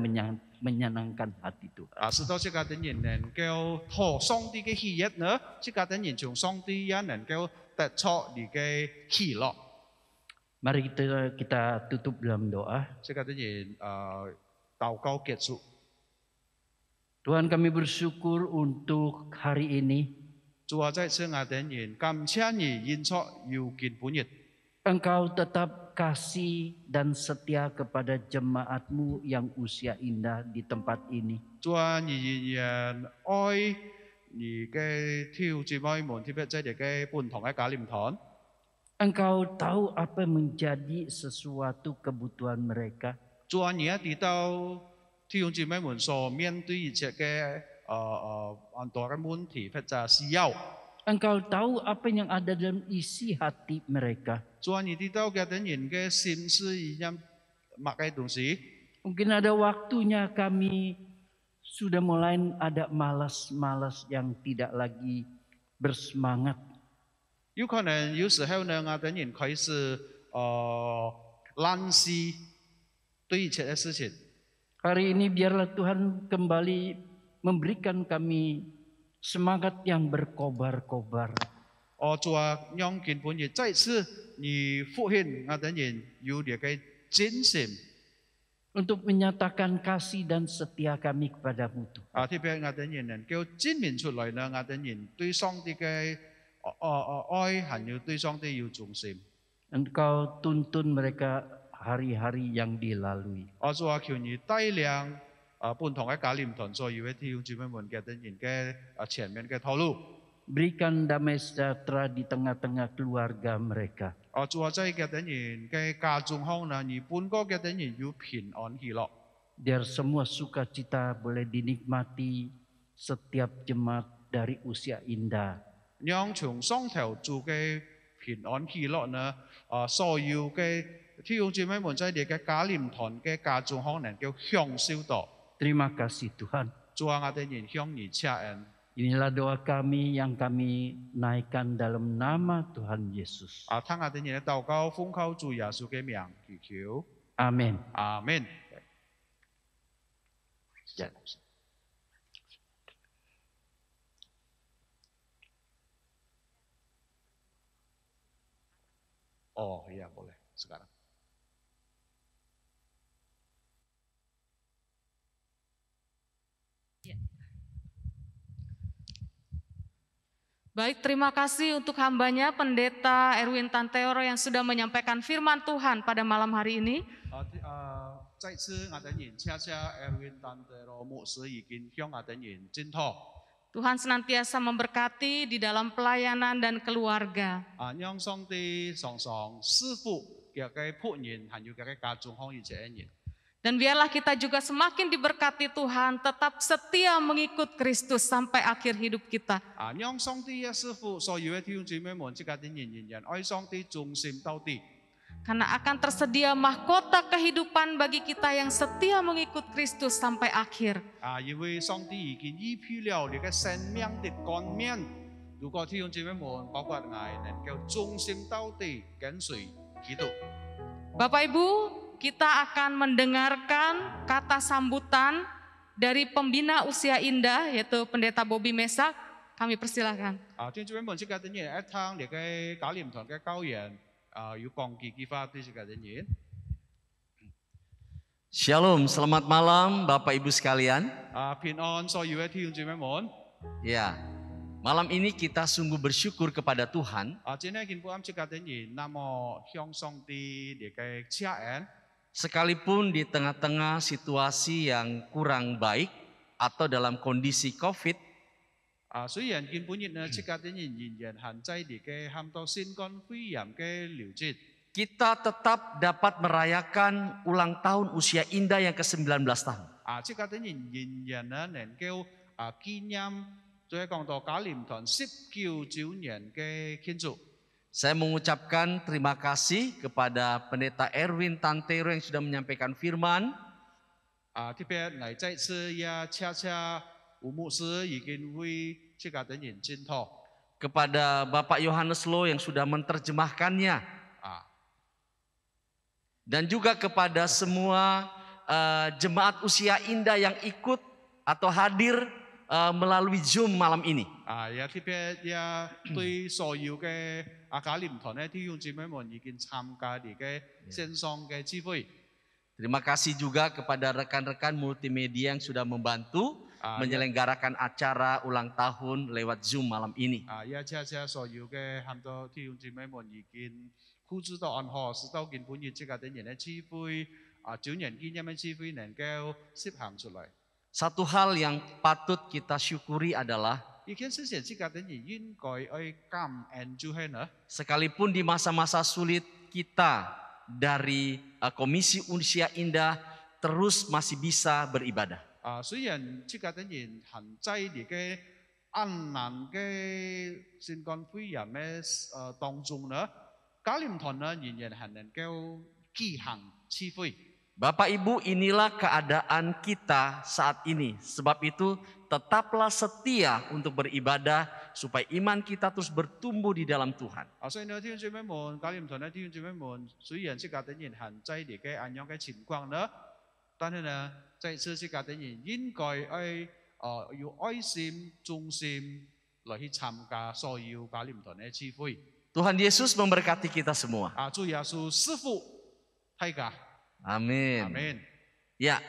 menyenangkan hati Tuhan. 使到這個等人能夠討上帝嘅喜悅呢，這個等人從上帝也能夠得出你嘅喜樂。 Mari kita tutup dalam doa. 這個等人禱告結束。 Tuhan, kami bersyukur untuk hari ini. 主啊，在此我等人感謝你演出要見本日。 Engkau tetap kasih dan setia kepada jemaat-Mu yang usia indah di tempat ini. 主啊，你仍然愛你嘅弟兄姊妹們，特別在這個本堂嘅嘉廉堂。 Engkau tahu apa yang menjadi sesuatu kebutuhan mereka. 主啊，你也知道弟兄姊妹們所面對一切嘅很多嘅問題或者需要。 Engkau tahu apa yang ada dalam isi hati mereka. 主啊，你知道嘅等人嘅心思一樣乜嘅東西。 Mungkin ada waktunya kami sudah mulai ada malas-malas yang tidak lagi bersemangat. 有可能有時候呢，我等人開始懶惰對一切嘅事情。 Hari ini biarlah Tuhan kembali memberikan kami semangat yang berkobar-kobar. 主啊，讓見本日再次你復興我等人有呢個精神。 Untuk menyatakan kasih dan setia kami kepadamu Tuhan. 特別我等人能夠證明出來呢，我等人對上帝嘅愛，還有對上帝要忠心。 Engkau tuntun mereka hari-hari yang dilalui. 主啊，求你帶領本堂嘅嘉廉堂所有嘅弟兄姊妹們嘅等人嘅前面嘅道路。 Berikan damai sejahtera di tengah-tengah keluarga mereka. 主啊，在嘅等人嘅家中後呢，你半個嘅等人要平安喜樂。 Biar semua sukacita boleh dinikmati setiap jemaat dari usia indah. 讓從上頭做嘅平安喜樂呢，所有嘅弟兄姊妹們在你嘅嘉廉堂嘅家中後能夠享受到。 Terima kasih Tuhan. 主啊，我等人向你謝恩。 Inilah doa kami yang kami naikkan dalam nama Tuhan Yesus. 聽我等人嘅禱告，奉靠主耶穌嘅名祈求。 Amin. 阿門。 Ya. Oh iya boleh sekarang. Baik, terima kasih untuk hambanya Pendeta Erwin Tanteoro yang sudah menyampaikan firman Tuhan pada malam hari ini. 再次我等人謝謝 Erwin Tanteoro 牧師已經向我等人證道。Tuhan senantiasa memberkati di dalam pelayanan dan keluarga. 讓上帝常常賜福佢嘅僕人，還有佢嘅家中可以這樣。 Dan biarlah kita juga semakin diberkati Tuhan, tetap setia mengikut Kristus sampai akhir hidup kita. 讓上帝嘅賜福所有嘅弟兄姊妹們，即家啲人愛上帝忠心到底。 Karena akan tersedia mahkota kehidupan bagi kita yang setia mengikut Kristus sampai akhir. 因為上帝已經預備了你嘅生命的冠冕。如果弟兄姊妹們包括我能夠忠心到底跟隨基督。 Bapak Ibu, kita akan mendengarkan kata sambutan dari pembina usia indah yaitu Pendeta Bobby Mesak. Kami persilahkan. 弟兄姊妹們，即家啲人一聽你嘅教練團嘅教員，要講幾句話對即家啲人。 Shalom, selamat malam Bapak Ibu sekalian. 平安所有嘅弟兄姊妹們。 Ya, malam ini kita sungguh bersyukur kepada Tuhan. 今日見到即家啲人，那麼向上帝你嘅謝恩。 Sekalipun di tengah-tengah situasi yang kurang baik atau dalam kondisi COVID, 雖然見本日呢，即家啲人仍然限制你嘅喊到新冠肺炎嘅療治。 kita tetap dapat merayakan ulang tahun usia indah yang ke-19 tahun. 即家啲人仍然呢能夠紀念，再講到教練團19周年嘅慶祝。 Saya mengucapkan terima kasih kepada Pendeta Erwin Tantero yang sudah menyampaikan firman. 特別嚟這次也恰恰吳牧師已經為即家啲人證禱。 Kepada Bapak Yohanes Lo yang sudah menerjemahkannya. Dan juga kepada semua jemaat usia indah yang ikut atau hadir melalui Zoom malam ini. 也特別也對所有嘅教練團咧弟兄姊妹們已經參加你嘅線上嘅聚會。 Terima kasih juga kepada rekan-rekan multimedia yang sudah membantu menyelenggarakan acara ulang tahun lewat Zoom malam ini. 也謝謝所有嘅很多弟兄姊妹們已經付出到安好，使到見本日即家啲人嘅聚會周年紀念嘅聚會能夠實行出來。 Satu hal yang patut kita syukuri adalah 一件事情即家啲人應該愛感恩就係呢。 sekalipun di masa-masa sulit kita dari Komisi Usia Indah terus masih bisa beribadah. 雖然即家啲人限制你嘅安難嘅新冠肺炎嘅當中呢，教練團呢仍然係能夠舉行聚會。 Bapak Ibu, inilah keadaan kita saat ini. Sebab itu tetaplah setia untuk beribadah supaya iman kita terus bertumbuh di dalam Tuhan. 所以呢，弟兄姊妹們，教練團呢，弟兄姊妹們，雖然即家啲人限制你嘅安樣嘅情況呢，但係呢，這次即家啲人應該要愛心、忠心來去參加所有教練團嘅聚會。 Tuhan Yesus memberkati kita semua. 主耶穌賜福大家。 Amin. Amin. Ya,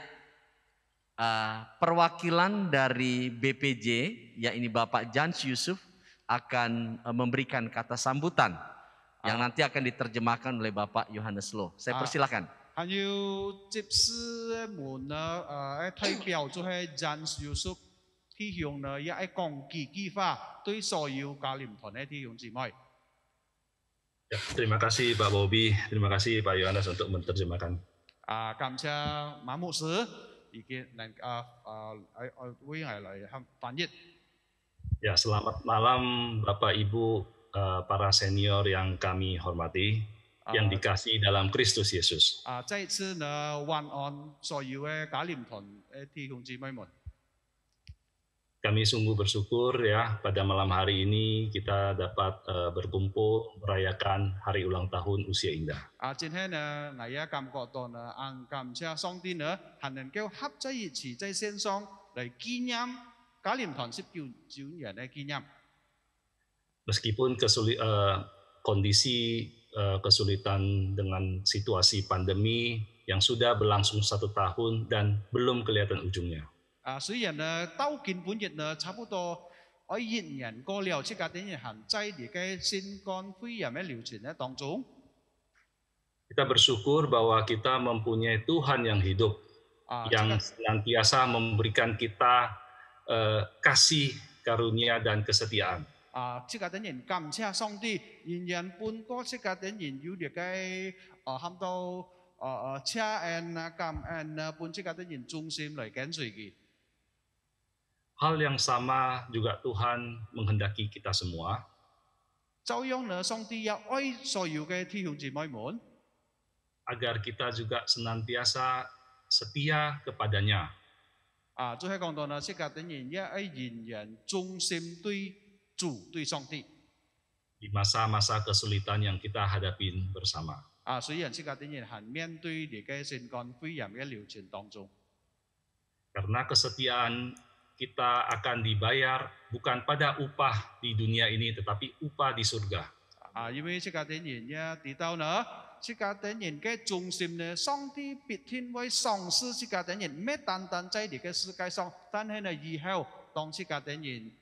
perwakilan dari BPJ, ya ini Bapak Jans Yusuf akan memberikan kata sambutan yang nanti akan diterjemahkan oleh Bapak Yohanes Lo. Saya persilakan. 還有接師們呢，代表就係詹叔叔弟兄呢，也係講幾句話對所有教練團嘅弟兄姊妹。 Ya, terima kasih Pak Bobby, terima kasih Pak Yohanes untuk menerjemahkan. 感謝馬牧師已經能為我來翻譯。 Ya, selamat malam Bapak Ibu para senior yang kami hormati, yang dikasihi dalam Kristus Yesus. 再次呢，晚安所有嘅教練團嘅弟兄姊妹們。 Kami sungguh bersyukur ya pada malam hari ini kita dapat berkumpul merayakan hari ulang tahun usia indah. 今天呢，我也感覺到呢，感謝上帝呢，還能夠合在一起在線上嚟紀念教練團19周年嘅紀念。 Meskipun kondisi kesulitan dengan situasi pandemi yang sudah berlangsung 1 tahun dan belum kelihatan ujungnya. 雖然呢，到今本日呢，差不多1年過了，即家啲人限制你嘅新冠肺炎嘅療程咧當中。 Kita bersyukur bahwa kita mempunyai Tuhan yang hidup, yang senantiasa memberikan kita kasih karunia dan kesetiaan. 即個等人感謝上帝，仍然本個即個等人有啲嘅喊到車恩感恩本即個等人忠心嚟跟隨佢。 Hal yang sama juga Tuhan menghendaki kita semua 照樣呢，上帝要愛所有嘅弟兄姊妹們， agar kita juga senantiasa setia kepadanya. 最後講到呢，即個等人也愛仍然忠心對主對上帝。 Di masa-masa kesulitan yang kita hadapin bersama. 雖然即個等人係面對呢個新冠肺炎嘅流程當中， Karena kesetiaan kita akan dibayar bukan pada upah di dunia ini, tetapi upah di surga. 因為即個等人也提到呢，即個等人嘅忠心呢，上帝必定會賞賜即個等人，唔係單單在呢個世界上，但係呢以後當即個等人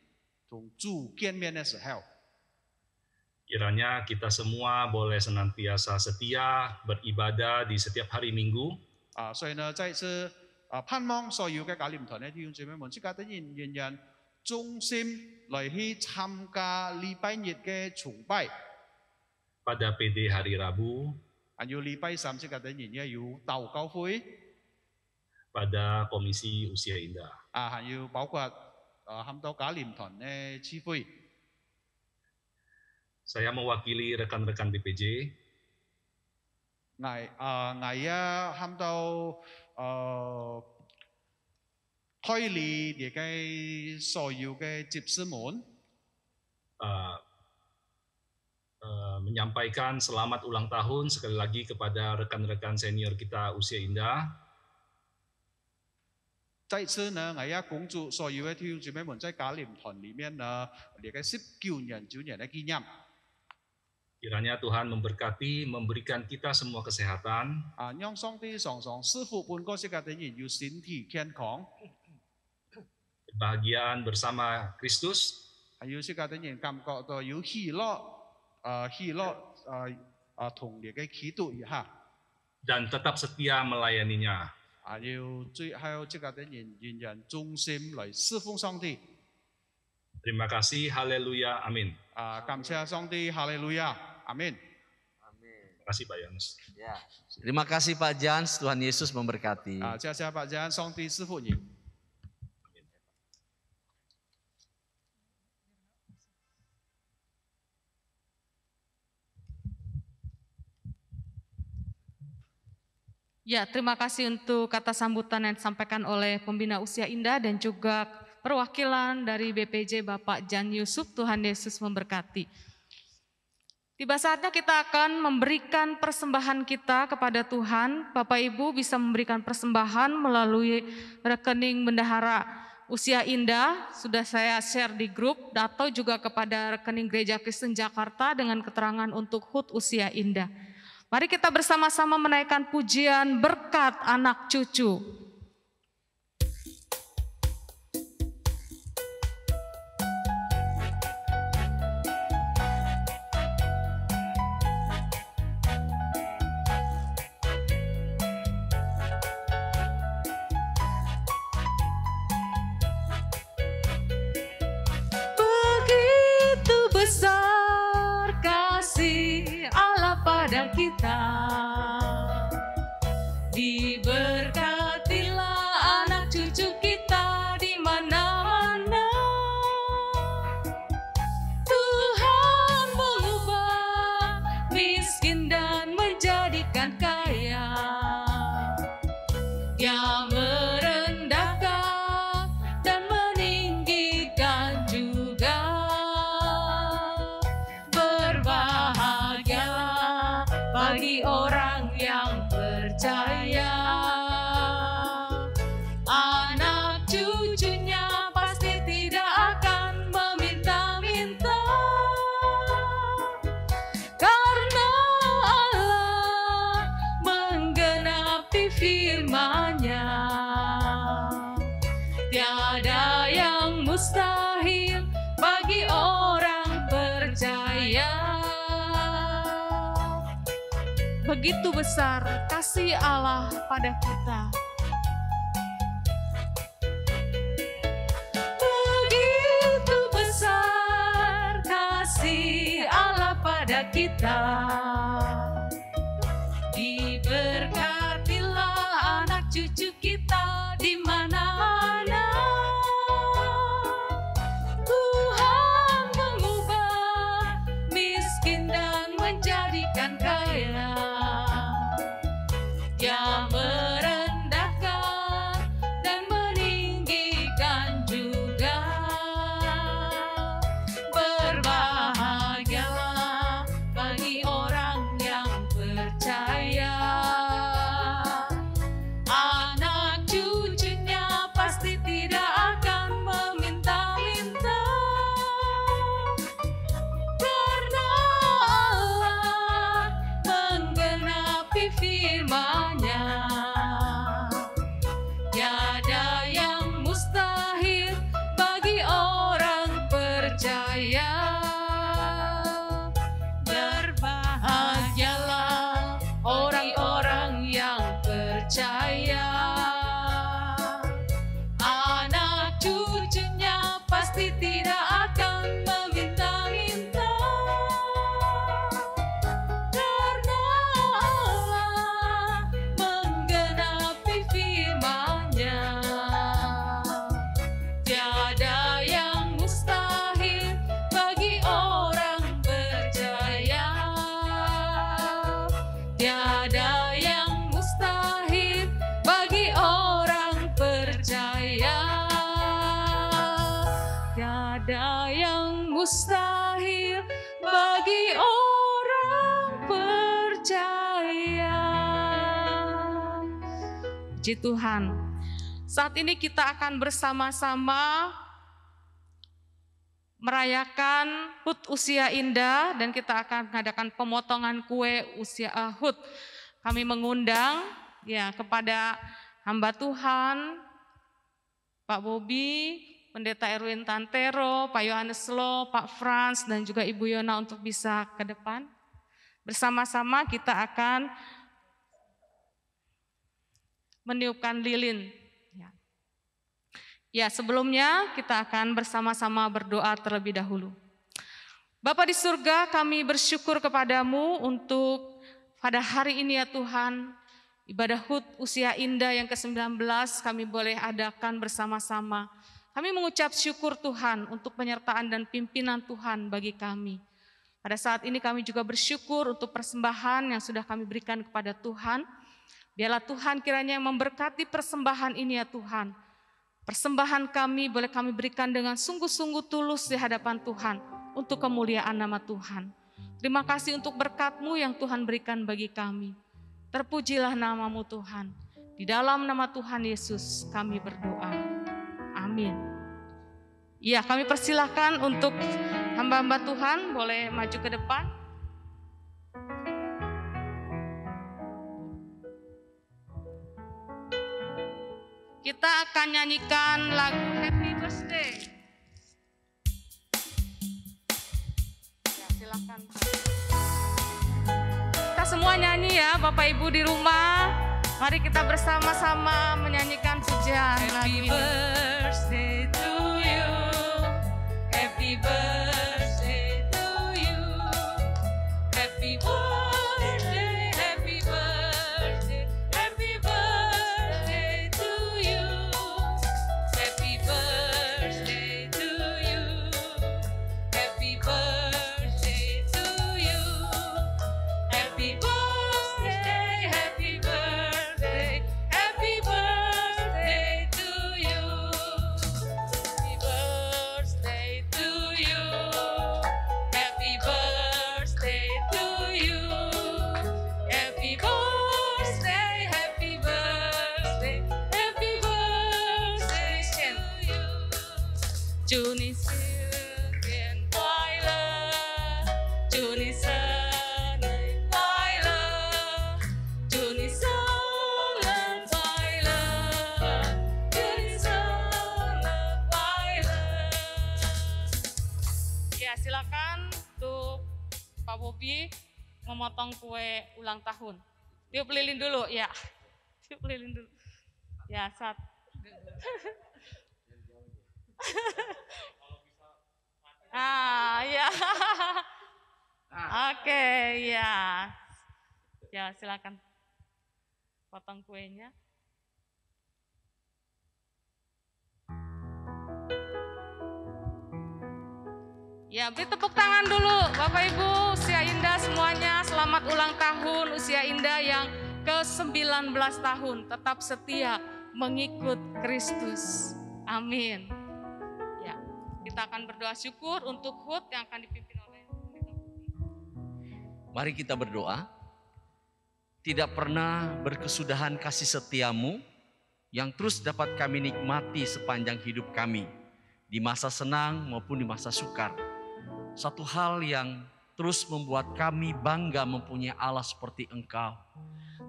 同主見面嘅時候， Kiranya kita semua boleh senantiasa setia beribadah di setiap hari Minggu, 所以呢，在此盼望所有嘅教練團嘅弟兄姊妹們，即個等人仍然忠心嚟去參加禮拜日嘅崇拜。 pada PD hari Rabu, 要禮拜三即個等人也要禱告會， pada Komisi Usia Indah. 還要包括喊到教練團嘅聚會。 Saya mewakili rekan-rekan DPJ 我喊到開理呢個所有嘅執事們， menyampaikan selamat ulang tahun sekali lagi kepada rekan-rekan senior kita Usia Indah. 在此呢，我也恭祝所有嘅弟兄姊妹們在教練團裡面呢，呢個19年周年嘅紀念。 Kiranya Tuhan memberkati, memberikan kita semua kesehatan, 讓上帝常常賜福本個世界的人要身體健康， kebahagiaan bersama Kristus, 還有世界的人感覺到有喜樂，同呢個基督一下， dan tetap setia melayaninya. 要最後世界的人仍然忠心嚟侍奉上帝。 Terima kasih, haleluya, amin. 感謝上帝，哈利路亞，阿門。 Terima kasih Pak Yohanes. Ya. Terima kasih Pak Jans, Tuhan Yesus memberkati. 謝謝Pak Jan，上帝賜福你。 Ya, terima kasih untuk kata sambutan yang disampaikan oleh Pembina Usia Indah dan juga perwakilan dari BPJ Bapak Jan Yusuf. Tuhan Yesus memberkati. Tiba saatnya kita akan memberikan persembahan kita kepada Tuhan. Bapak Ibu bisa memberikan persembahan melalui rekening Bendahara Usia Indah. Sudah saya share di grup atau juga kepada rekening Gereja Kristen Jakarta dengan keterangan untuk HUT Usia Indah. Mari kita bersama-sama menaikkan pujian berkat anak cucu. Begitu besar kasih Allah pada kita, diberkatilah anak cucu kita di mana-mana. Tuhan mengubah miskin dan menjadikan kaya, Dia merendahkan dan meninggikan juga. Berbahagialah bagi orang yang percaya, anak cucunya pasti tidak akan meminta-minta, karena Allah menggenapi firman-Nya. Tiada yang mustahil bagi orang percaya. Begitu besar kasih Allah pada kita. Begitu Diberkatilah anak cucu kita di mana-mana. Tuhan mengubah miskin dan menjadikan kaya. Dia merendahkan dan meninggikan juga. Berbahagialah bagi orang yang percaya. Anak cucunya pasti tidak akan meminta-minta. Karena Allah menggenapi firman-Nya. Tiada yang mustahil bagi orang percaya. Berbahagialah orang-orang yang percaya. Anak cucunya pasti tidak akan meminta-minta. Karena Allah menggenapi firman-Nya. Tiada yang mustahil bagi orang percaya. Tiada yang mustahil bagi orang percaya. Tiada yang mustahil bagi orang percaya. Puji Tuhan. Saat ini kita akan bersama-sama merayakan HUT Usia Indah dan kita akan mengadakan pemotongan kue usia HUT. Kami mengundang ya kepada hamba Tuhan, Pak Bobi, Pendeta Erwin Tantero, Pak Yohanes Lo, Pak Frans dan juga Ibu Yona untuk bisa ke depan. Bersama-sama kita akan meniupkan lilin. Ya, sebelumnya kita akan bersama-sama berdoa terlebih dahulu. Bapa di surga, kami bersyukur kepadamu untuk pada hari ini ya Tuhan, ibadah HUT Usia Indah yang ke-19 kami boleh adakan bersama-sama. Kami mengucap syukur Tuhan untuk penyertaan dan pimpinan Tuhan bagi kami. Pada saat ini kami juga bersyukur untuk persembahan yang sudah kami berikan kepada Tuhan. Biarlah Tuhan kiranya yang memberkati persembahan ini ya Tuhan. Persembahan kami boleh kami berikan dengan sungguh-sungguh tulus di hadapan Tuhan untuk kemuliaan nama Tuhan. Terima kasih untuk berkat-Mu yang Tuhan berikan bagi kami. Terpujilah nama-Mu Tuhan. Di dalam nama Tuhan Yesus kami berdoa. Amin. Ya, kami persilahkan untuk hamba-hamba Tuhan boleh maju ke depan. Kita akan nyanyikan lagu Happy Birthday. Ya, silakan. Kita semua nyanyi ya, Bapak Ibu di rumah. Mari kita bersama-sama menyanyikan pujian lagu ini. Happy birthday to you. Happy birthday to you. Happy birthday, happy birthday, happy birthday to you. Happy birthday to you. Happy birthday to you. Happy birthday, happy birthday, happy birthday to you. Happy birthday to you. Happy birthday to you. Happy birthday, happy birthday, happy birthday to you. 祝你新年快乐，祝你生日快乐，祝你生日快乐，祝你生日快乐。Ya, silakan untuk Pak Bobi memotong kue ulang tahun. Tiup lilin dulu, ya. Tiup lilin dulu. Ya, saat. Ah, ya. Oke, ya. Ya, silakan potong kuenya. Ya, beri tepuk tangan dulu Bapak Ibu, usia indah semuanya. Selamat ulang tahun usia indah yang ke-19 tahun. Tetap setia mengikut Kristus. Amin. Ya, kita akan berdoa syukur untuk HUT yang akan dipimpin oleh Pendeta Budi. Mari kita berdoa. Tidak pernah berkesudahan kasih setiamu yang terus dapat kami nikmati sepanjang hidup kami. Di masa senang maupun di masa sukar. Satu hal yang terus membuat kami bangga mempunyai Allah seperti Engkau.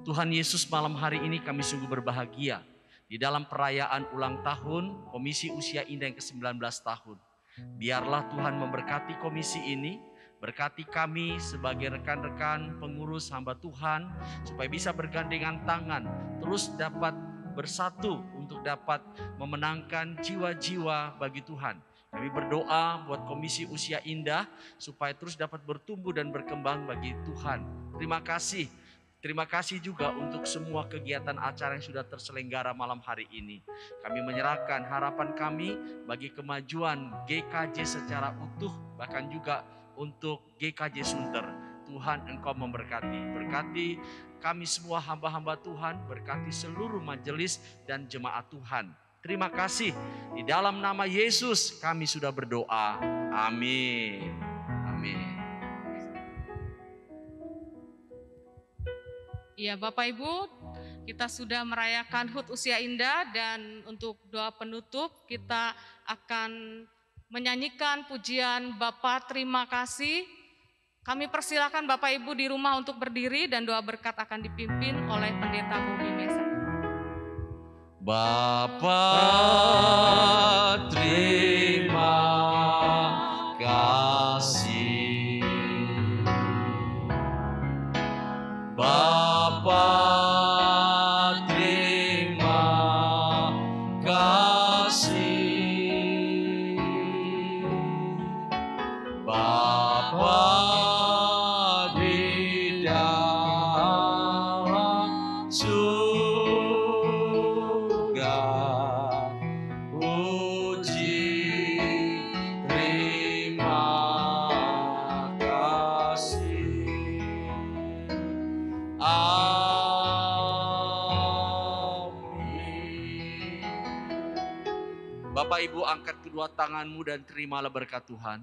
Tuhan Yesus, malam hari ini kami sungguh berbahagia di dalam perayaan ulang tahun Komisi Usia Indah yang ke-19 tahun. Biarlah Tuhan memberkati komisi ini, berkati kami sebagai rekan-rekan pengurus hamba Tuhan, supaya bisa bergandengan tangan, terus dapat bersatu untuk dapat memenangkan jiwa-jiwa bagi Tuhan. Kami berdoa buat Komisi Usia Indah supaya terus dapat bertumbuh dan berkembang bagi Tuhan. Terima kasih. Terima kasih juga untuk semua kegiatan acara yang sudah terselenggara malam hari ini. Kami menyerahkan harapan kami bagi kemajuan GKJ secara utuh, bahkan juga untuk GKJ Sunter. Tuhan, Engkau memberkati. Berkati kami semua hamba-hamba Tuhan, berkati seluruh majelis dan jemaat Tuhan. Terima kasih. Di dalam nama Yesus kami sudah berdoa. Amin. Amin. Ya, Bapak Ibu, kita sudah merayakan HUT Usia Indah, dan untuk doa penutup kita akan menyanyikan pujian Bapa Terima Kasih. Kami persilakan Bapak Ibu di rumah untuk berdiri, dan doa berkat akan dipimpin oleh Pendeta Bobi Mesa. Bapa terima kasih, Bapa terima kasih, Bapa di dalam surga. Bapak Ibu, angkat kedua tanganmu dan terimalah berkat Tuhan.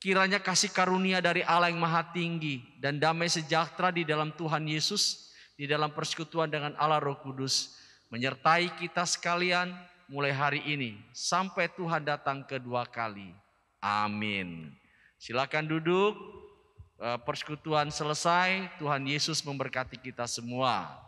Kiranya kasih karunia dari Allah yang Maha Tinggi dan damai sejahtera di dalam Tuhan Yesus, di dalam persekutuan dengan Allah Roh Kudus, menyertai kita sekalian mulai hari ini sampai Tuhan datang kedua kali. Amin. Silakan duduk. Persekutuan selesai. Tuhan Yesus memberkati kita semua.